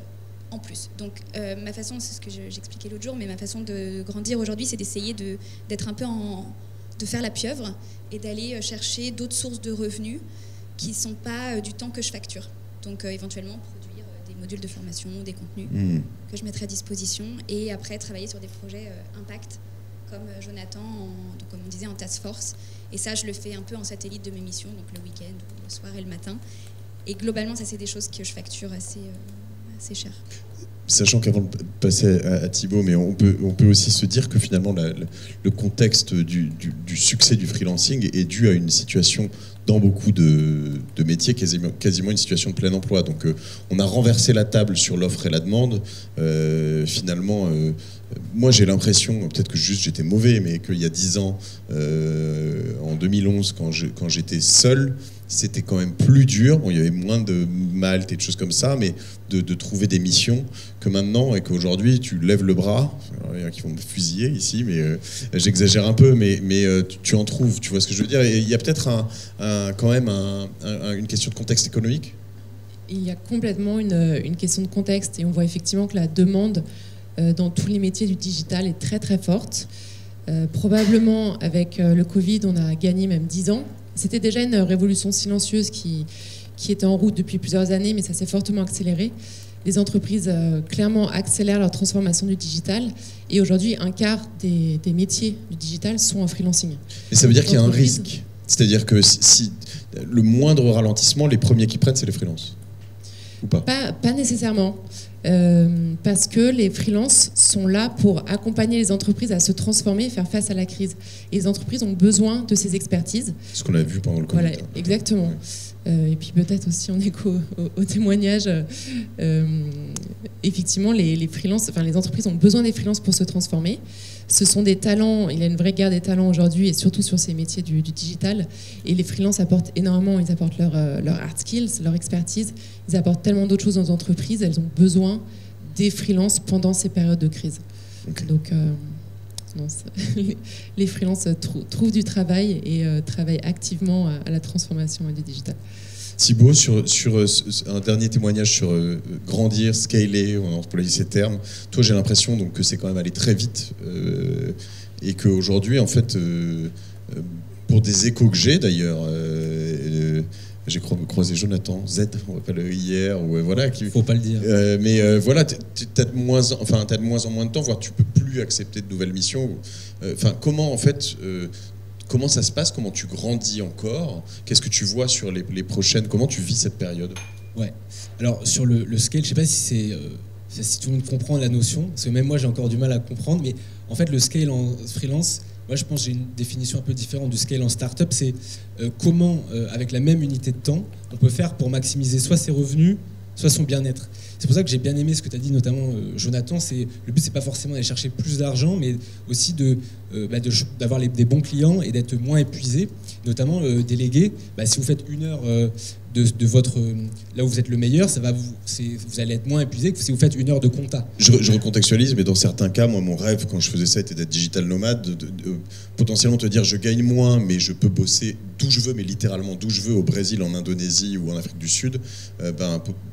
en plus. Donc, ma façon, c'est ce que j'expliquais l'autre jour, mais ma façon de grandir aujourd'hui, c'est d'essayer d'être un peu de faire la pieuvre et d'aller chercher d'autres sources de revenus qui ne sont pas du temps que je facture. Donc, éventuellement, produire des modules de formation, des contenus que je mettrai à disposition et après, travailler sur des projets impact comme Jonathan, comme on disait, en task force. Et ça, je le fais un peu en satellite de mes missions, donc le week-end, le soir et le matin. Et globalement, ça, c'est des choses que je facture assez cher. Sachant qu'avant de passer à Thibaut, mais on peut aussi se dire que finalement le contexte du succès du freelancing est dû à une situation dans beaucoup de métiers, quasiment une situation de plein emploi. Donc on a renversé la table sur l'offre et la demande. Finalement, moi j'ai l'impression, peut-être que juste j'étais mauvais, mais qu'il y a 10 ans, en 2011, quand j'étais seul, c'était quand même plus dur. Bon, il y avait moins de Malte et de choses comme ça, mais de trouver des missions que maintenant, et qu'aujourd'hui, tu lèves le bras. Alors, il y en a qui vont me fusiller ici, mais j'exagère un peu, mais tu en trouves, tu vois ce que je veux dire. Et il y a peut-être quand même une question de contexte économique. Il y a complètement une question de contexte, et on voit effectivement que la demande dans tous les métiers du digital est très très forte. Probablement, avec le Covid, on a gagné même 10 ans. C'était déjà une révolution silencieuse qui était en route depuis plusieurs années, mais ça s'est fortement accéléré. Les entreprises clairement accélèrent leur transformation du digital, et aujourd'hui, 1/4 des métiers du digital sont en freelancing. Et ça veut dire qu'il y a un risque. C'est-à-dire que si le moindre ralentissement, les premiers qui prennent, c'est les freelances. Ou pas? Pas nécessairement. Parce que les freelances sont là pour accompagner les entreprises à se transformer et faire face à la crise. Et les entreprises ont besoin de ces expertises. Ce qu'on a vu pendant le Covid. Voilà, exactement. Ouais. Et puis peut-être aussi en écho au témoignage, effectivement, les freelances, enfin les entreprises ont besoin des freelances pour se transformer. ce sont des talents, il y a une vraie guerre des talents aujourd'hui, et surtout sur ces métiers du digital. Et les freelances apportent énormément, ils apportent leur hard skills, leur expertise, ils apportent tellement d'autres choses aux entreprises, elles ont besoin des freelances pendant ces périodes de crise. Okay. Donc, les freelances trouvent du travail et travaillent activement à la transformation du digital. Thibaut, sur un dernier témoignage sur grandir, scaler, on emploie ces termes. Toi, j'ai l'impression donc, que c'est quand même allé très vite et qu'aujourd'hui, en fait, pour des échos que j'ai d'ailleurs, j'ai croisé Jonathan Z, on va pas le hier, ou voilà. Faut pas le dire. Mais voilà, t'as de moins en moins de temps, voire tu peux plus accepter de nouvelles missions. Enfin, comment en fait. Comment ça se passe? Comment tu grandis encore? Qu'est-ce que tu vois sur les prochaines? Comment tu vis cette période? Ouais. Alors, sur le scale, je sais pas si si tout le monde comprend la notion, parce que même moi, j'ai encore du mal à comprendre, mais en fait, le scale en freelance, moi, je pense que j'ai une définition un peu différente du scale en startup. C'est comment, avec la même unité de temps, on peut faire pour maximiser soit ses revenus, soit son bien-être. C'est pour ça que j'ai bien aimé ce que tu as dit, notamment Jonathan. Le but, c'est pas forcément d'aller chercher plus d'argent, mais aussi d'avoir des bons clients et d'être moins épuisé. Notamment déléguer. Si vous faites 1 heure de votre là où vous êtes le meilleur, vous allez être moins épuisé que si vous faites 1 heure de compta. Je recontextualise, mais dans certains cas, moi, mon rêve quand je faisais ça était d'être digital nomade, potentiellement te dire je gagne moins, mais je peux bosser d'où je veux, mais littéralement d'où je veux, au Brésil, en Indonésie ou en Afrique du Sud.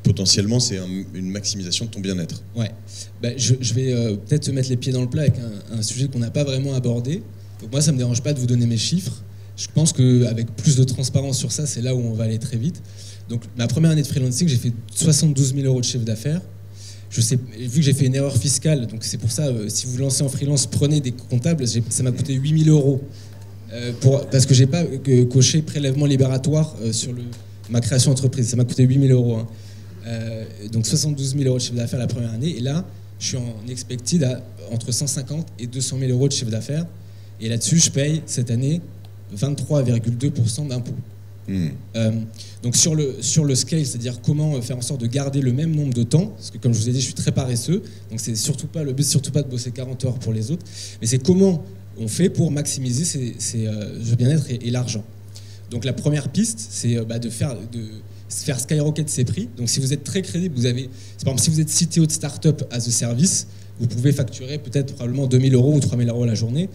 Potentiellement, c'est une maximisation de ton bien-être. Ouais. Je vais peut-être te mettre les pieds dans le plat avec un sujet qu'on n'a pas vraiment abordé. Donc moi, ça me dérange pas de vous donner mes chiffres. Je pense qu'avec plus de transparence sur ça, c'est là où on va aller très vite. Donc, ma première année de freelancing, j'ai fait 72 000 € de chiffre d'affaires. Vu que j'ai fait une erreur fiscale, donc c'est pour ça, si vous vous lancez en freelance, prenez des comptables. Ça m'a coûté 8 000 € parce que j'ai pas coché prélèvement libératoire sur ma création d'entreprise. Ça m'a coûté 8 000 €. Donc, 72 000 € de chiffre d'affaires la première année. Et là, je suis en expected à entre 150 et 200 000 € de chiffre d'affaires. Et là-dessus, je paye cette année 23,2% d'impôts. Donc sur le scale, c'est-à-dire comment faire en sorte de garder le même nombre de temps, parce que comme je vous ai dit, je suis très paresseux, donc le but c'est surtout pas de bosser 40 heures pour les autres, mais c'est comment on fait pour maximiser le bien-être et l'argent. Donc la première piste, c'est de faire skyrocket ses prix. Donc si vous êtes très crédible, par exemple si vous êtes CTO de startup as a service, vous pouvez facturer peut-être probablement 2 000 € ou 3 000 € la journée.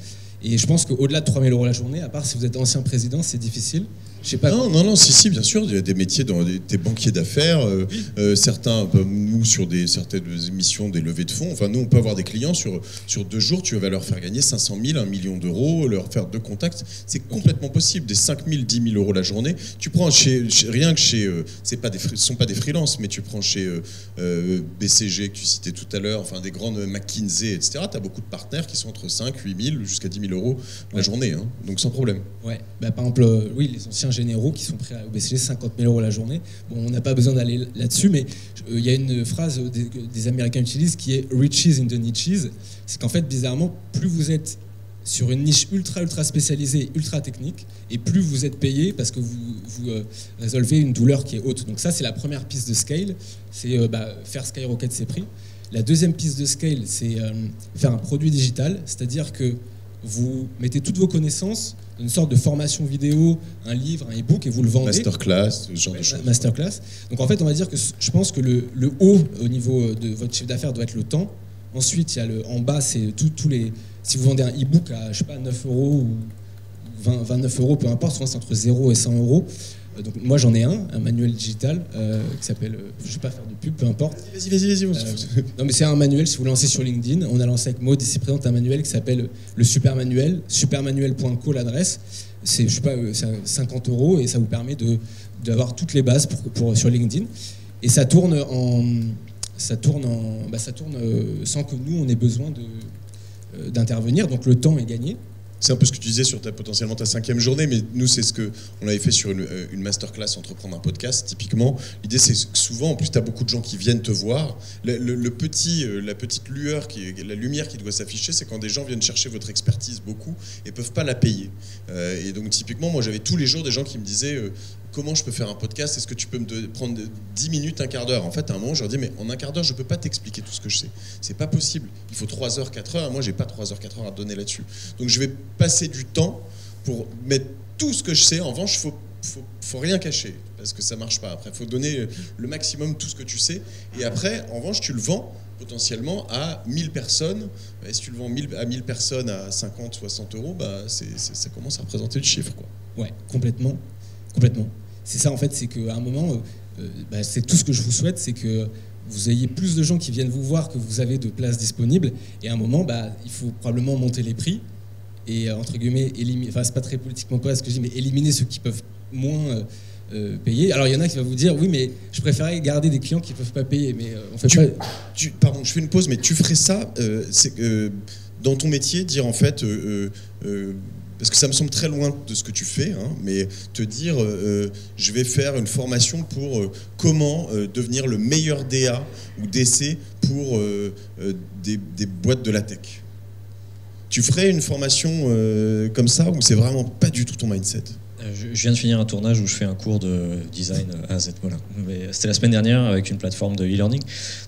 Et je pense qu'au-delà de 3 000 € la journée, à part si vous êtes ancien président, c'est difficile. Je sais pas. Non, si, bien sûr. Il y a des métiers dans des banquiers d'affaires. Certains, nous, sur certaines émissions, des levées de fonds. Enfin, nous, on peut avoir des clients sur 2 jours, tu vas leur faire gagner 500 000, 1 million d'euros, leur faire 2 contacts. C'est complètement possible. Des 5 000, 10 000 € la journée. Tu prends rien que chez. Ce ne sont pas des freelances, mais tu prends chez BCG, que tu citais tout à l'heure, enfin, des grandes McKinsey, etc. Tu as beaucoup de partenaires qui sont entre 5, 8 000 jusqu'à 10 000 € la journée. Hein, donc, sans problème. Ouais. Par exemple, oui, les anciens généraux qui sont prêts à BCG 50 000 € la journée. Bon, on n'a pas besoin d'aller là-dessus, mais il y a une phrase des Américains utilisent qui est « riches in the niches ». C'est qu'en fait, bizarrement, plus vous êtes sur une niche ultra spécialisée, ultra technique, et plus vous êtes payé parce que vous résolvez une douleur qui est haute. Donc ça, c'est la première piste de scale, c'est faire skyrocket ses prix. La deuxième piste de scale, c'est faire un produit digital, c'est-à-dire que vous mettez toutes vos connaissances dans une sorte de formation vidéo, un livre, un e-book, et vous le vendez. Masterclass, ce genre de choses. Masterclass. Donc en fait, on va dire que je pense que le haut au niveau de votre chiffre d'affaires doit être le temps. Ensuite, il y a en bas, c'est tous les. Si vous vendez un e-book à, je sais pas, 9 € ou 29 €, peu importe, souvent c'est entre 0 et 100 €. Donc moi j'en ai un manuel digital qui s'appelle, je ne vais pas faire de pub, peu importe. Vas-y. Non mais c'est un manuel, si vous lancez sur LinkedIn, on a lancé avec Maud ici présente un manuel qui s'appelle le Super Manuel, supermanuel.co l'adresse, c'est 50 € et ça vous permet d'avoir toutes les bases sur LinkedIn. Et ça tourne sans que nous on ait besoin d'intervenir, donc le temps est gagné. C'est un peu ce que tu disais sur potentiellement ta 5e journée, mais nous, c'est ce qu'on avait fait sur une masterclass Entreprendre un podcast, typiquement. L'idée, c'est que souvent, en plus, tu as beaucoup de gens qui viennent te voir. La petite lueur, la lumière qui doit s'afficher, c'est quand des gens viennent chercher votre expertise beaucoup et ne peuvent pas la payer. Et donc, typiquement, moi, j'avais tous les jours des gens qui me disaient comment je peux faire un podcast, est-ce que tu peux me prendre 10 minutes, un quart d'heure. En fait, à un moment, je leur dis, mais en un quart d'heure, je ne peux pas t'expliquer tout ce que je sais. C'est pas possible. Il faut 3 heures, 4 heures. Moi, j'ai pas 3 heures, 4 heures à donner là-dessus. Donc, je vais passer du temps pour mettre tout ce que je sais. En revanche, faut rien cacher, parce que ça marche pas. Après, il faut donner le maximum tout ce que tu sais. Et après, en revanche, tu le vends potentiellement à 1000 personnes. Et si tu le vends à 1000 personnes à 50, 60 euros, bah, ça commence à représenter du chiffre, quoi. Ouais, complètement. C'est ça, en fait, c'est qu'à un moment, c'est tout ce que je vous souhaite, c'est que vous ayez plus de gens qui viennent vous voir que vous avez de places disponibles. Et à un moment, il faut probablement monter les prix et, entre guillemets, éliminer, enfin, c'est pas très politiquement correct ce que je dis, mais éliminer ceux qui peuvent moins payer. Alors, il y en a qui vont vous dire, oui, mais je préférais garder des clients qui peuvent pas payer, mais on fait pas... Pardon, je fais une pause, mais tu ferais ça, dans ton métier, dire en fait... parce que ça me semble très loin de ce que tu fais, hein, mais te dire je vais faire une formation pour comment devenir le meilleur DA ou DC pour des boîtes de la tech. Tu ferais une formation comme ça ou c'est vraiment pas du tout ton mindset? Je viens de finir un tournage où je fais un cours de design à Z. Voilà. C'était la semaine dernière avec une plateforme de e-learning.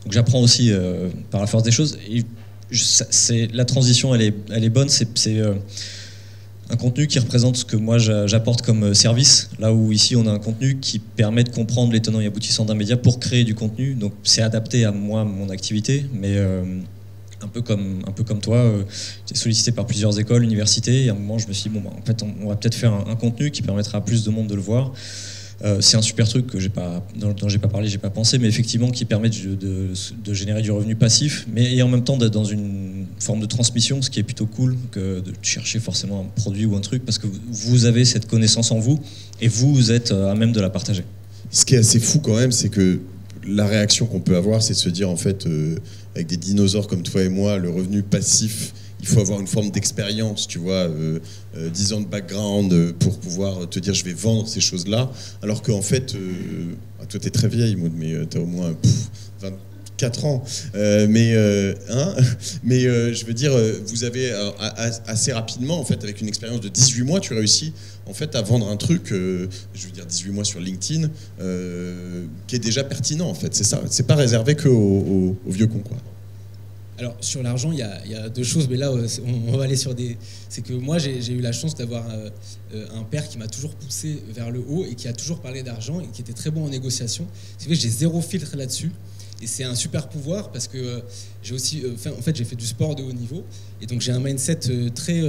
Donc j'apprends aussi par la force des choses. Et la transition, elle est bonne. C'est un contenu qui représente ce que moi j'apporte comme service, là où ici on a un contenu qui permet de comprendre les tenants et aboutissants d'un média pour créer du contenu. Donc c'est adapté à moi, mon activité, mais un peu comme toi, j'étais sollicité par plusieurs écoles, universités, et à un moment je me suis dit, en fait on va peut-être faire un contenu qui permettra à plus de monde de le voir. C'est un super truc que dont j'ai pas parlé, j'ai pas pensé, mais effectivement qui permet de générer du revenu passif, mais et en même temps d'être dans une forme de transmission, ce qui est plutôt cool que de chercher forcément un produit ou un truc, parce que vous avez cette connaissance en vous et vous êtes à même de la partager. Ce qui est assez fou quand même, c'est que la réaction qu'on peut avoir, c'est de se dire en fait, avec des dinosaures comme toi et moi, le revenu passif, il faut avoir une forme d'expérience, tu vois, 10 ans de background pour pouvoir te dire je vais vendre ces choses-là. Alors qu'en fait, toi t'es très vieille, Maud, mais t'as au moins 24 ans. Mais je veux dire, vous avez assez rapidement, en fait, avec une expérience de 18 mois, tu réussis en fait à vendre un truc, je veux dire 18 mois sur LinkedIn, qui est déjà pertinent en fait. C'est ça, c'est pas réservé qu'aux vieux cons, quoi. Alors sur l'argent, il y a deux choses, mais là on va aller sur des... C'est que moi j'ai eu la chance d'avoir un père qui m'a toujours poussé vers le haut et qui a toujours parlé d'argent et qui était très bon en négociation. C'est vrai que j'ai zéro filtre là-dessus et c'est un super pouvoir parce que j'ai aussi... en fait j'ai fait du sport de haut niveau et donc j'ai un mindset très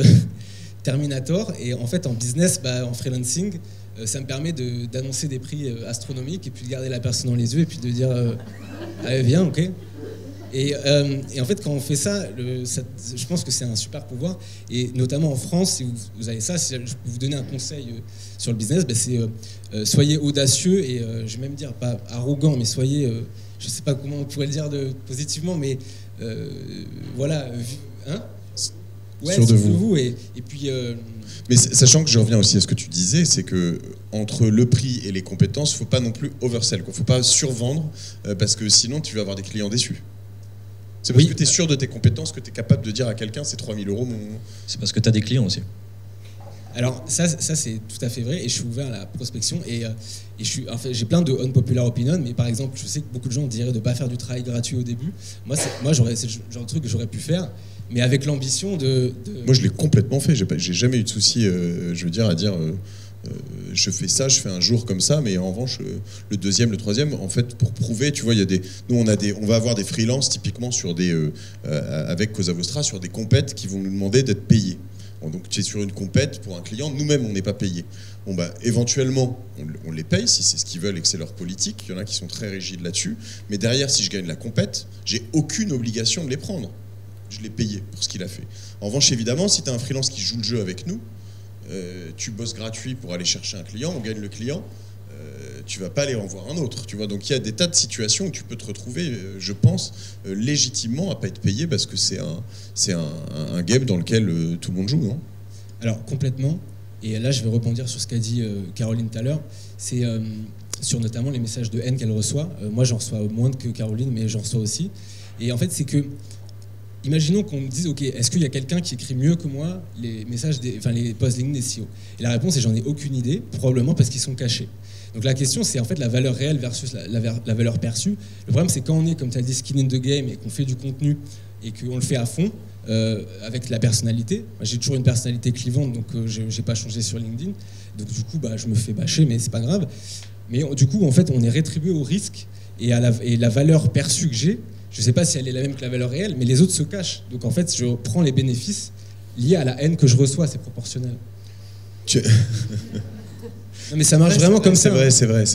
Terminator et en fait en business, en freelancing, ça me permet d'annoncer des prix astronomiques et puis de garder la personne dans les yeux et puis de dire allez viens, ok. Et en fait, quand on fait ça, je pense que c'est un super pouvoir. Et notamment en France, si vous avez ça, si je peux vous donner un conseil sur le business, c'est soyez audacieux et je vais même dire, pas arrogant, mais soyez, je ne sais pas comment on pourrait le dire positivement, mais voilà. Hein, ouais, sûr de vous. Et puis... Mais sachant que je reviens aussi à ce que tu disais, c'est que entre le prix et les compétences, faut pas non plus oversell, quoi. Faut pas survendre parce que sinon tu vas avoir des clients déçus. C'est parce que tu es sûr de tes compétences que tu es capable de dire à quelqu'un c'est 3 000 €. C'est parce que tu as des clients aussi. Alors ça c'est tout à fait vrai et je suis ouvert à la prospection et j'ai plein de unpopular opinion, mais par exemple je sais que beaucoup de gens diraient de ne pas faire du travail gratuit au début. Moi c'est le genre de truc que j'aurais pu faire, mais avec l'ambition de... Moi je l'ai complètement fait, j'ai jamais eu de souci je veux dire à dire je fais ça, je fais un jour comme ça, mais en revanche le deuxième, le troisième, en fait pour prouver, tu vois, il y a nous on va avoir des freelances typiquement sur avec Cosa Vostra sur des compètes qui vont nous demander d'être payés. Donc tu es sur une compète pour un client, nous-mêmes on n'est pas payés. Éventuellement on les paye si c'est ce qu'ils veulent et que c'est leur politique. Il y en a qui sont très rigides là-dessus, mais derrière si je gagne la compète, j'ai aucune obligation de les prendre. Je l'ai payé pour ce qu'il a fait. En revanche évidemment si tu as un freelance qui joue le jeu avec nous, tu bosses gratuit pour aller chercher un client, on gagne le client, tu vas pas aller en voir un autre, tu vois. Donc il y a des tas de situations où tu peux te retrouver, je pense, légitimement à pas être payé parce que c'est un game dans lequel tout le monde joue, non? Alors complètement. Et là je vais rebondir sur ce qu'a dit Caroline tout à l'heure. C'est sur notamment les messages de haine qu'elle reçoit. Moi j'en reçois moins que Caroline, mais j'en reçois aussi. Et en fait c'est que imaginons qu'on me dise, ok, est-ce qu'il y a quelqu'un qui écrit mieux que moi les messages, les posts LinkedIn des CEO? Et la réponse est j'en ai aucune idée, probablement parce qu'ils sont cachés. Donc la question, c'est en fait la valeur réelle versus la valeur perçue. Le problème, c'est quand on est, comme tu as dit, skin in the game et qu'on fait du contenu et qu'on le fait à fond, avec la personnalité. Moi, j'ai toujours une personnalité clivante, donc je n'ai pas changé sur LinkedIn. Donc du coup, je me fais bâcher, mais c'est pas grave. Mais du coup, en fait, on est rétribué au risque et la valeur perçue que j'ai. Je ne sais pas si elle est la même que la valeur réelle, mais les autres se cachent. Donc en fait, je prends les bénéfices liés à la haine que je reçois, c'est proportionnel. Non, mais ça marche vraiment comme ça. C'est vrai.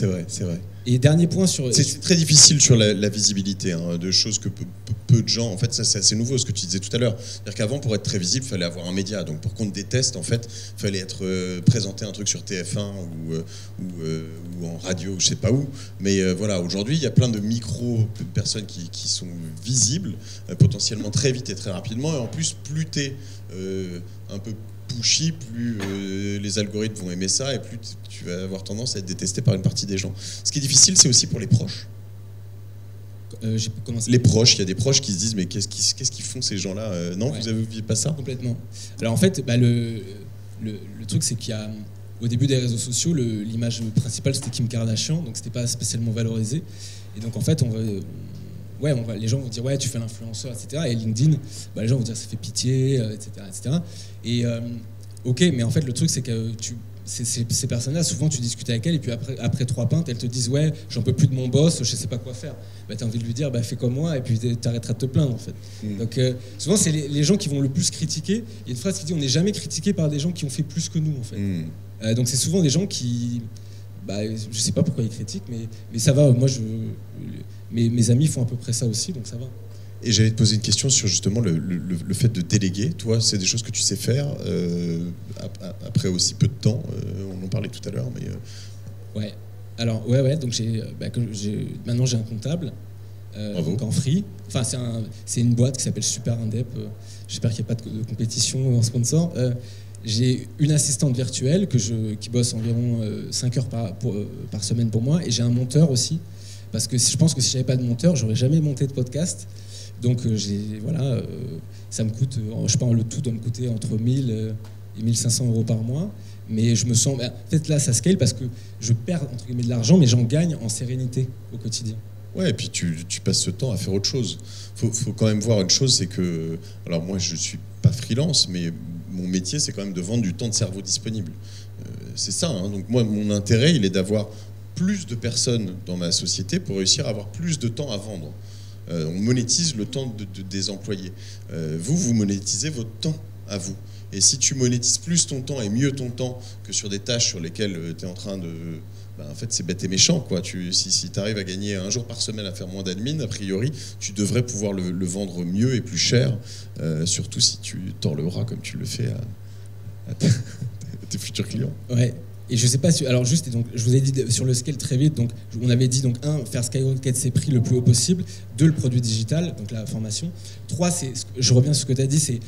Et dernier point sur... C'est très difficile sur la visibilité, hein, de choses que peu de gens... En fait, ça, c'est assez nouveau, ce que tu disais tout à l'heure. C'est-à-dire qu'avant, pour être très visible, il fallait avoir un média. Donc, pour qu'on te déteste, en fait, il fallait présenter un truc sur TF1 ou en radio, je sais pas où. Mais voilà, aujourd'hui, il y a plein de personnes qui sont visibles, potentiellement très vite et très rapidement. Et en plus, plus t'es un peu pushy, plus les algorithmes vont aimer ça et plus tu vas avoir tendance à être détesté par une partie des gens. Ce qui est difficile, c'est aussi pour les proches. Les proches, il y a des proches qui se disent mais qu'est-ce qu'ils font ces gens-là Non, ouais. Vous n'aviez pas ça? Complètement. Alors en fait, le truc c'est qu'il y a au début des réseaux sociaux, l'image principale c'était Kim Kardashian, donc c'était pas spécialement valorisé. Et donc en fait, les gens vont dire ouais tu fais l'influenceur, etc. Et LinkedIn, les gens vont dire ça fait pitié, etc. Et ok, mais en fait le truc c'est que ces personnes-là, souvent tu discutes avec elles et puis après 3 pintes, elles te disent ouais j'en peux plus de mon boss, je sais pas quoi faire. T'as envie de lui dire fais comme moi et puis t'arrêteras de te plaindre en fait. Donc souvent c'est les gens qui vont le plus critiquer. Il y a une phrase qui dit on n'est jamais critiqué par des gens qui ont fait plus que nous en fait. Donc c'est souvent des gens qui je sais pas pourquoi ils critiquent, mais ça va. Moi mes amis font à peu près ça aussi, donc ça va. Et j'allais te poser une question sur justement le fait de déléguer. Toi, c'est des choses que tu sais faire après aussi peu de temps. On en parlait tout à l'heure, mais... Ouais. Alors, ouais. Donc maintenant, j'ai un comptable donc en free. Enfin, c'est une boîte qui s'appelle Super Indep. J'espère qu'il n'y a pas de compétition en sponsor. J'ai une assistante virtuelle qui bosse environ 5 heures par semaine pour moi. Et j'ai un monteur aussi. Parce que je pense que si j'avais pas de monteur, j'aurais jamais monté de podcast. Donc ça me coûte, je pense le tout doit me coûter entre 1000 et 1500 euros par mois. Mais je me sens, peut-être là ça scale parce que je perds entre guillemets de l'argent, mais j'en gagne en sérénité au quotidien. Ouais, et puis tu passes ce temps à faire autre chose. Faut quand même voir une chose, c'est que, alors moi je suis pas freelance, mais mon métier c'est quand même de vendre du temps de cerveau disponible. C'est ça, hein. Donc moi mon intérêt il est d'avoir plus de personnes dans ma société pour réussir à avoir plus de temps à vendre. On monétise le temps des employés. Vous monétisez votre temps à vous. Et si tu monétises plus ton temps et mieux ton temps que sur des tâches sur lesquelles tu es en train de... en fait, c'est bête et méchant, quoi. Si tu arrives à gagner 1 jour par semaine à faire moins d'admin, a priori, tu devrais pouvoir le vendre mieux et plus cher, surtout si tu tords le bras comme tu le fais à tes futurs clients. Ouais. Et je sais pas si, alors juste, donc, je vous ai dit sur le scale très vite, donc on avait dit donc 1, faire skyrocket ses prix le plus haut possible, 2, le produit digital, donc la formation, 3, je reviens sur ce que tu as dit, c'est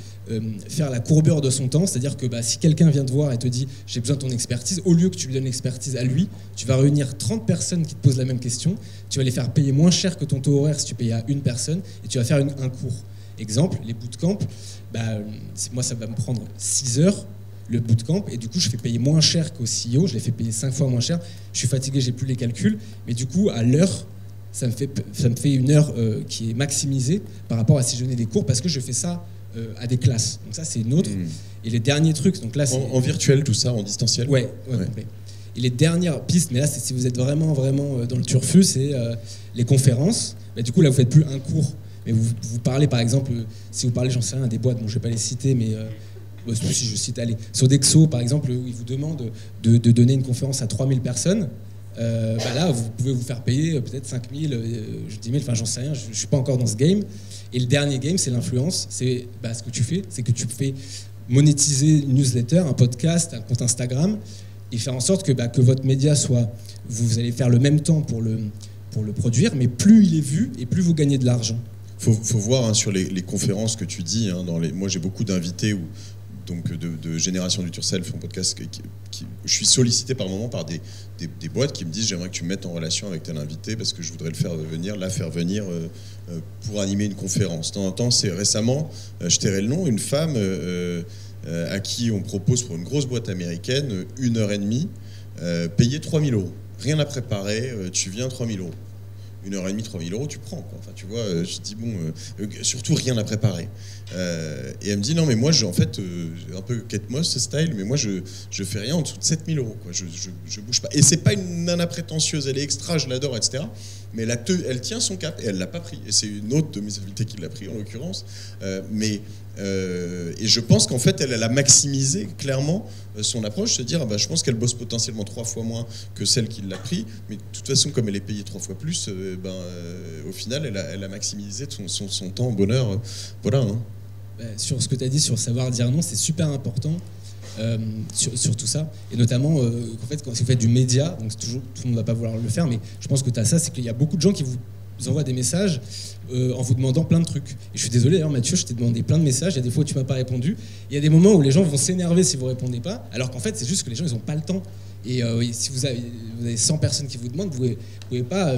faire la courbure de son temps, c'est-à-dire que si quelqu'un vient te voir et te dit j'ai besoin de ton expertise, au lieu que tu lui donnes l'expertise à lui, tu vas réunir 30 personnes qui te posent la même question, tu vas les faire payer moins cher que ton taux horaire si tu payes à une personne, et tu vas faire un cours. Exemple, les bootcamps, moi ça va me prendre 6 heures, le bootcamp, et du coup je fais payer moins cher qu'au CEO, je les fais payer 5 fois moins cher, je suis fatigué, j'ai plus les calculs, mais du coup à l'heure ça me fait une heure qui est maximisée par rapport à si je donnais des cours, parce que je fais ça à des classes, donc ça c'est une autre. Et les derniers trucs, donc là en virtuel, tout ça, en distanciel. Ouais. Complet. Et les dernières pistes, mais là c'est si vous êtes vraiment dans le turfu, c'est les conférences. Du coup là vous faites plus un cours, mais vous parlez par exemple, si vous parlez j'en sais rien, des boîtes, bon je vais pas les citer, mais si je cite, Sodexo par exemple, où ils vous demandent de donner une conférence à 3000 personnes, là vous pouvez vous faire payer peut-être 5000, 10 000, enfin j'en sais rien, je suis pas encore dans ce game. Et le dernier game c'est l'influence, c'est ce que tu fais, c'est que tu fais monétiser une newsletter, un podcast, un compte Instagram, et faire en sorte que votre média soit, vous allez faire le même temps pour le produire, mais plus il est vu et plus vous gagnez de l'argent. Faut voir sur les conférences que tu dis, moi j'ai beaucoup d'invités donc de Génération du Turself, un podcast je suis sollicité par moment par des boîtes qui me disent j'aimerais que tu me mettes en relation avec tel invité parce que je voudrais la faire venir pour animer une conférence. De temps en temps, c'est récemment, je tairai le nom, une femme à qui on propose pour une grosse boîte américaine 1h30 payée 3 000 €. rien à préparer, tu viens 3 000 €. 1h30, 3 000 €, tu prends, quoi. Enfin, tu vois, je dis bon, surtout rien à préparer. Et elle me dit non, mais moi, en fait, un peu Kate Moss style, mais moi, je fais rien en dessous de 7 000 €, quoi. Je bouge pas. Et c'est pas une nana prétentieuse, elle est extra, je l'adore, etc. Mais elle tient son cap et elle l'a pas pris. Et c'est une autre de mes invités qui l'a pris en l'occurrence. Et je pense qu'en fait, elle a maximisé clairement son approche, se dire je pense qu'elle bosse potentiellement 3 fois moins que celle qui l'a pris, mais de toute façon, comme elle est payée 3 fois plus, au final, elle a maximisé son temps, bonheur. Voilà. Hein. Sur ce que tu as dit sur savoir dire non, c'est super important. Sur tout ça, et notamment en fait, quand vous faites du média, donc tout le monde ne va pas vouloir le faire, mais je pense que tu as ça, c'est qu'il y a beaucoup de gens qui vous envoient des messages en vous demandant plein de trucs. Et je suis désolé, alors Mathieu, je t'ai demandé plein de messages, il y a des fois où tu m'as pas répondu, il y a des moments où les gens vont s'énerver si vous répondez pas, alors qu'en fait c'est juste que les gens ils ont pas le temps. Et si vous avez 100 personnes qui vous demandent, vous pouvez pas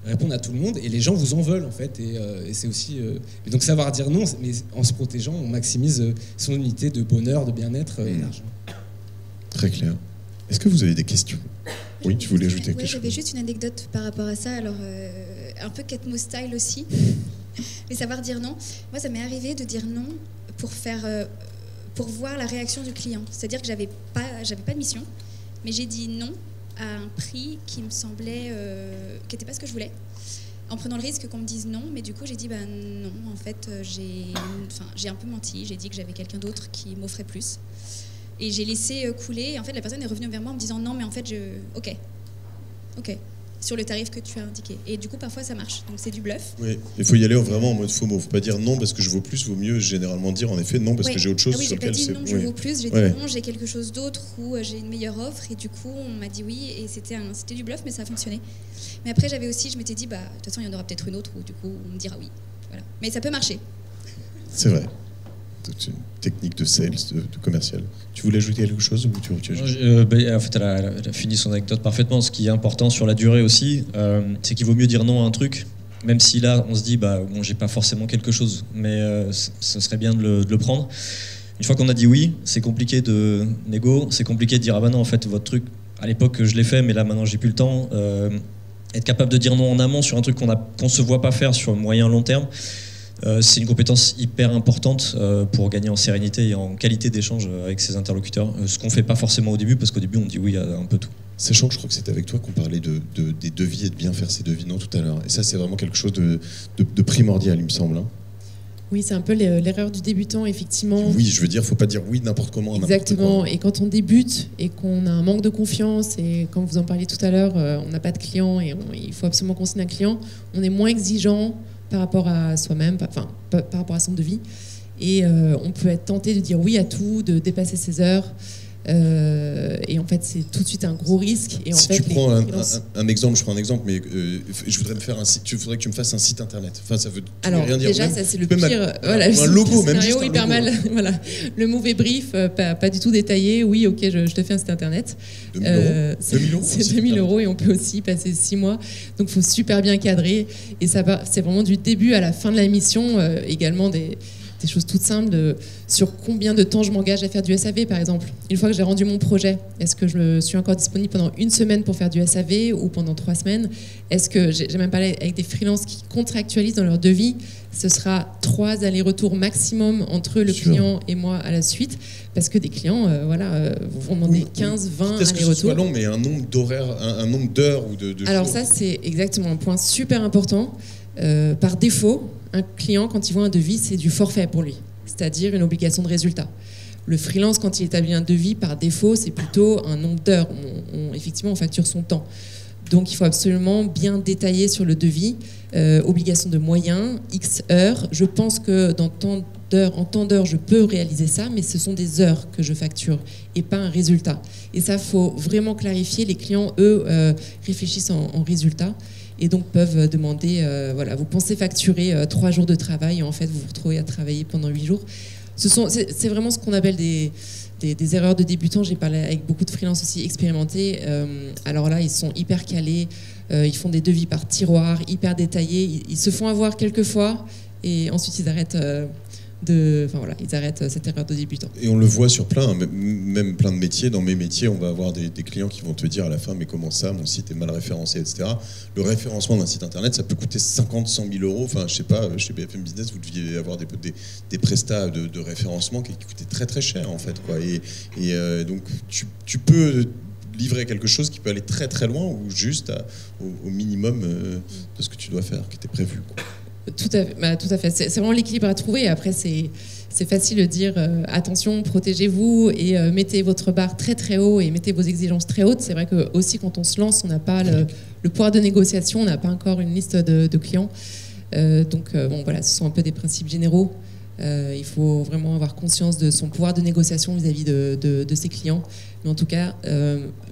répondre à tout le monde, et les gens vous en veulent en fait. Et c'est aussi. Et donc savoir dire non, mais en se protégeant, on maximise son unité de bonheur, de bien-être et d'argent. Très clair. Est-ce que vous avez des questions ? Oui, tu voulais ajouter quelque chose ? J'avais juste une anecdote par rapport à ça. Alors un peu Kate Moss style aussi, mais savoir dire non. Moi, ça m'est arrivé de dire non pour voir la réaction du client. C'est-à-dire que j'avais pas de mission. Mais j'ai dit non à un prix qui me semblait, qui n'était pas ce que je voulais, en prenant le risque qu'on me dise non. Mais du coup, j'ai dit non, en fait, j'ai un peu menti. J'ai dit que j'avais quelqu'un d'autre qui m'offrait plus. Et j'ai laissé couler. Et en fait, la personne est revenue vers moi en me disant non, mais en fait, ok, sur le tarif que tu as indiqué. Et du coup, parfois, ça marche. Donc, c'est du bluff. Oui, il faut y aller vraiment en mode FOMO. Il ne faut pas dire non parce que je vaux plus. Il vaut mieux généralement dire en effet non parce que j'ai autre chose sur lequel c'est... j'ai pas dit non, je vaux plus. J'ai dit non, j'ai quelque chose d'autre ou j'ai une meilleure offre. Et du coup, on m'a dit oui. Et c'était du bluff, mais ça a fonctionné. Mais après, je m'étais dit, de toute façon, il y en aura peut-être une autre où du coup, on me dira oui. Voilà. Mais ça peut marcher. C'est vrai. C'est une technique de sales, de commercial. Tu voulais ajouter quelque chose ou en fait, elle a fini son anecdote parfaitement. Ce qui est important sur la durée aussi, c'est qu'il vaut mieux dire non à un truc, même si là, on se dit, j'ai pas forcément quelque chose, mais ce serait bien de le prendre. Une fois qu'on a dit oui, c'est compliqué de négo, c'est compliqué de dire, non, en fait, votre truc, à l'époque, je l'ai fait, mais là, maintenant, j'ai plus le temps. Être capable de dire non en amont sur un truc qu'on se voit pas faire sur le moyen long terme, c'est une compétence hyper importante pour gagner en sérénité et en qualité d'échange avec ses interlocuteurs, ce qu'on ne fait pas forcément au début, parce qu'au début on dit oui à un peu tout. Sachant que je crois que c'était avec toi qu'on parlait des devis et de bien faire ses devis, non, tout à l'heure. Et ça, c'est vraiment quelque chose de primordial, il me semble. Hein. Oui, c'est un peu l'erreur du débutant, effectivement. Oui, je veux dire, il ne faut pas dire oui n'importe comment. Exactement, et quand on débute et qu'on a un manque de confiance, et comme vous en parliez tout à l'heure, on n'a pas de client et il faut absolument qu'on signe un client, on est moins exigeant par rapport à soi-même, par rapport à son devis. Et on peut être tenté de dire oui à tout, de dépasser ses heures. Et en fait, c'est tout de suite un gros risque. Et en si fait, tu prends un exemple, je prends un exemple, mais je voudrais me faire tu voudrais que tu me fasses un site internet. Enfin, ça veut rien dire. Déjà, ça c'est le pire. Voilà, un logo, même juste un hyper logo. mal. Voilà, le mauvais brief, pas du tout détaillé. Oui, ok, je te fais un site internet. 2 000 €. C'est 2 000 € et on peut aussi passer 6 mois. Donc, il faut super bien cadrer. Et c'est vraiment du début à la fin de la mission, également des choses toutes simples sur combien de temps je m'engage à faire du SAV, par exemple. Une fois que j'ai rendu mon projet, est-ce que je suis encore disponible pendant 1 semaine pour faire du SAV ou pendant 3 semaines? Est-ce que j'ai même parlé avec des freelances qui contractualisent dans leur devis? Ce sera 3 allers-retours maximum entre le client et moi à la suite, parce que des clients vont demander 15, 20 allers-retours. Que ce soit long, mais un nombre d'horaires, un nombre d'heures ou de jours. Alors ça, c'est exactement un point super important. Par défaut, un client, quand il voit un devis, c'est du forfait pour lui, c'est-à-dire une obligation de résultat. Le freelance, quand il établit un devis, par défaut, c'est plutôt un nombre d'heures. Effectivement, on facture son temps. Donc, il faut absolument bien détailler sur le devis, obligation de moyens, X heures. Je pense que en temps d'heure, je peux réaliser ça, mais ce sont des heures que je facture et pas un résultat. Et ça, il faut vraiment clarifier. Les clients, eux, réfléchissent en résultat. Et donc peuvent demander, vous pensez facturer 3 jours de travail et en fait vous vous retrouvez à travailler pendant 8 jours. C'est vraiment ce qu'on appelle des erreurs de débutants. J'ai parlé avec beaucoup de freelances aussi expérimentés. Alors là, ils sont hyper calés, ils font des devis par tiroir, hyper détaillés. Ils se font avoir quelques fois et ensuite ils arrêtent enfin voilà, ils arrêtent cette erreur de débutant. Et on le voit sur même plein de métiers. Dans mes métiers, on va avoir des clients qui vont te dire à la fin, mais comment ça, mon site est mal référencé, etc. Le référencement d'un site internet, ça peut coûter 50, 100 000 euros. Enfin, je sais pas, chez BFM Business, vous deviez avoir des prestats de référencement qui coûtaient très très cher en fait, quoi. Et donc tu peux livrer quelque chose qui peut aller très très loin ou juste au minimum de ce que tu dois faire, qui était prévu, quoi. Tout à fait. C'est vraiment l'équilibre à trouver. Après, c'est facile de dire attention, protégez-vous et mettez votre barre très très haut et mettez vos exigences très hautes. C'est vrai que aussi quand on se lance, on n'a pas le pouvoir de négociation, on n'a pas encore une liste de clients. Donc bon, voilà, ce sont un peu des principes généraux. Il faut vraiment avoir conscience de son pouvoir de négociation vis-à-vis de ses clients. Mais en tout cas,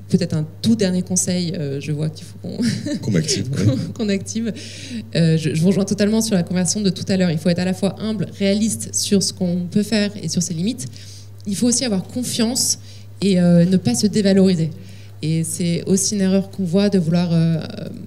peut-être un tout dernier conseil, je vois qu'il faut qu'on active. qu'on active. Je vous rejoins totalement sur la conversion de tout à l'heure. Il faut être à la fois humble, réaliste sur ce qu'on peut faire et sur ses limites. Il faut aussi avoir confiance et ne pas se dévaloriser. Et c'est aussi une erreur qu'on voit de vouloir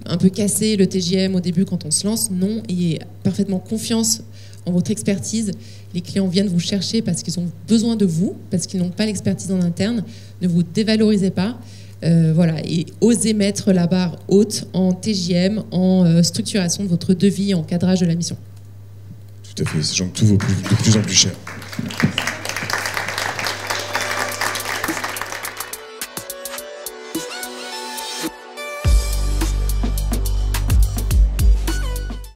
un peu casser le TJM au début quand on se lance. Non, ayez parfaitement confiance en votre expertise. Les clients viennent vous chercher parce qu'ils ont besoin de vous, parce qu'ils n'ont pas l'expertise en interne. Ne vous dévalorisez pas. Voilà, et osez mettre la barre haute en TJM, en structuration de votre devis, en cadrage de la mission. Tout à fait, sachant que tout vaut de plus en plus cher.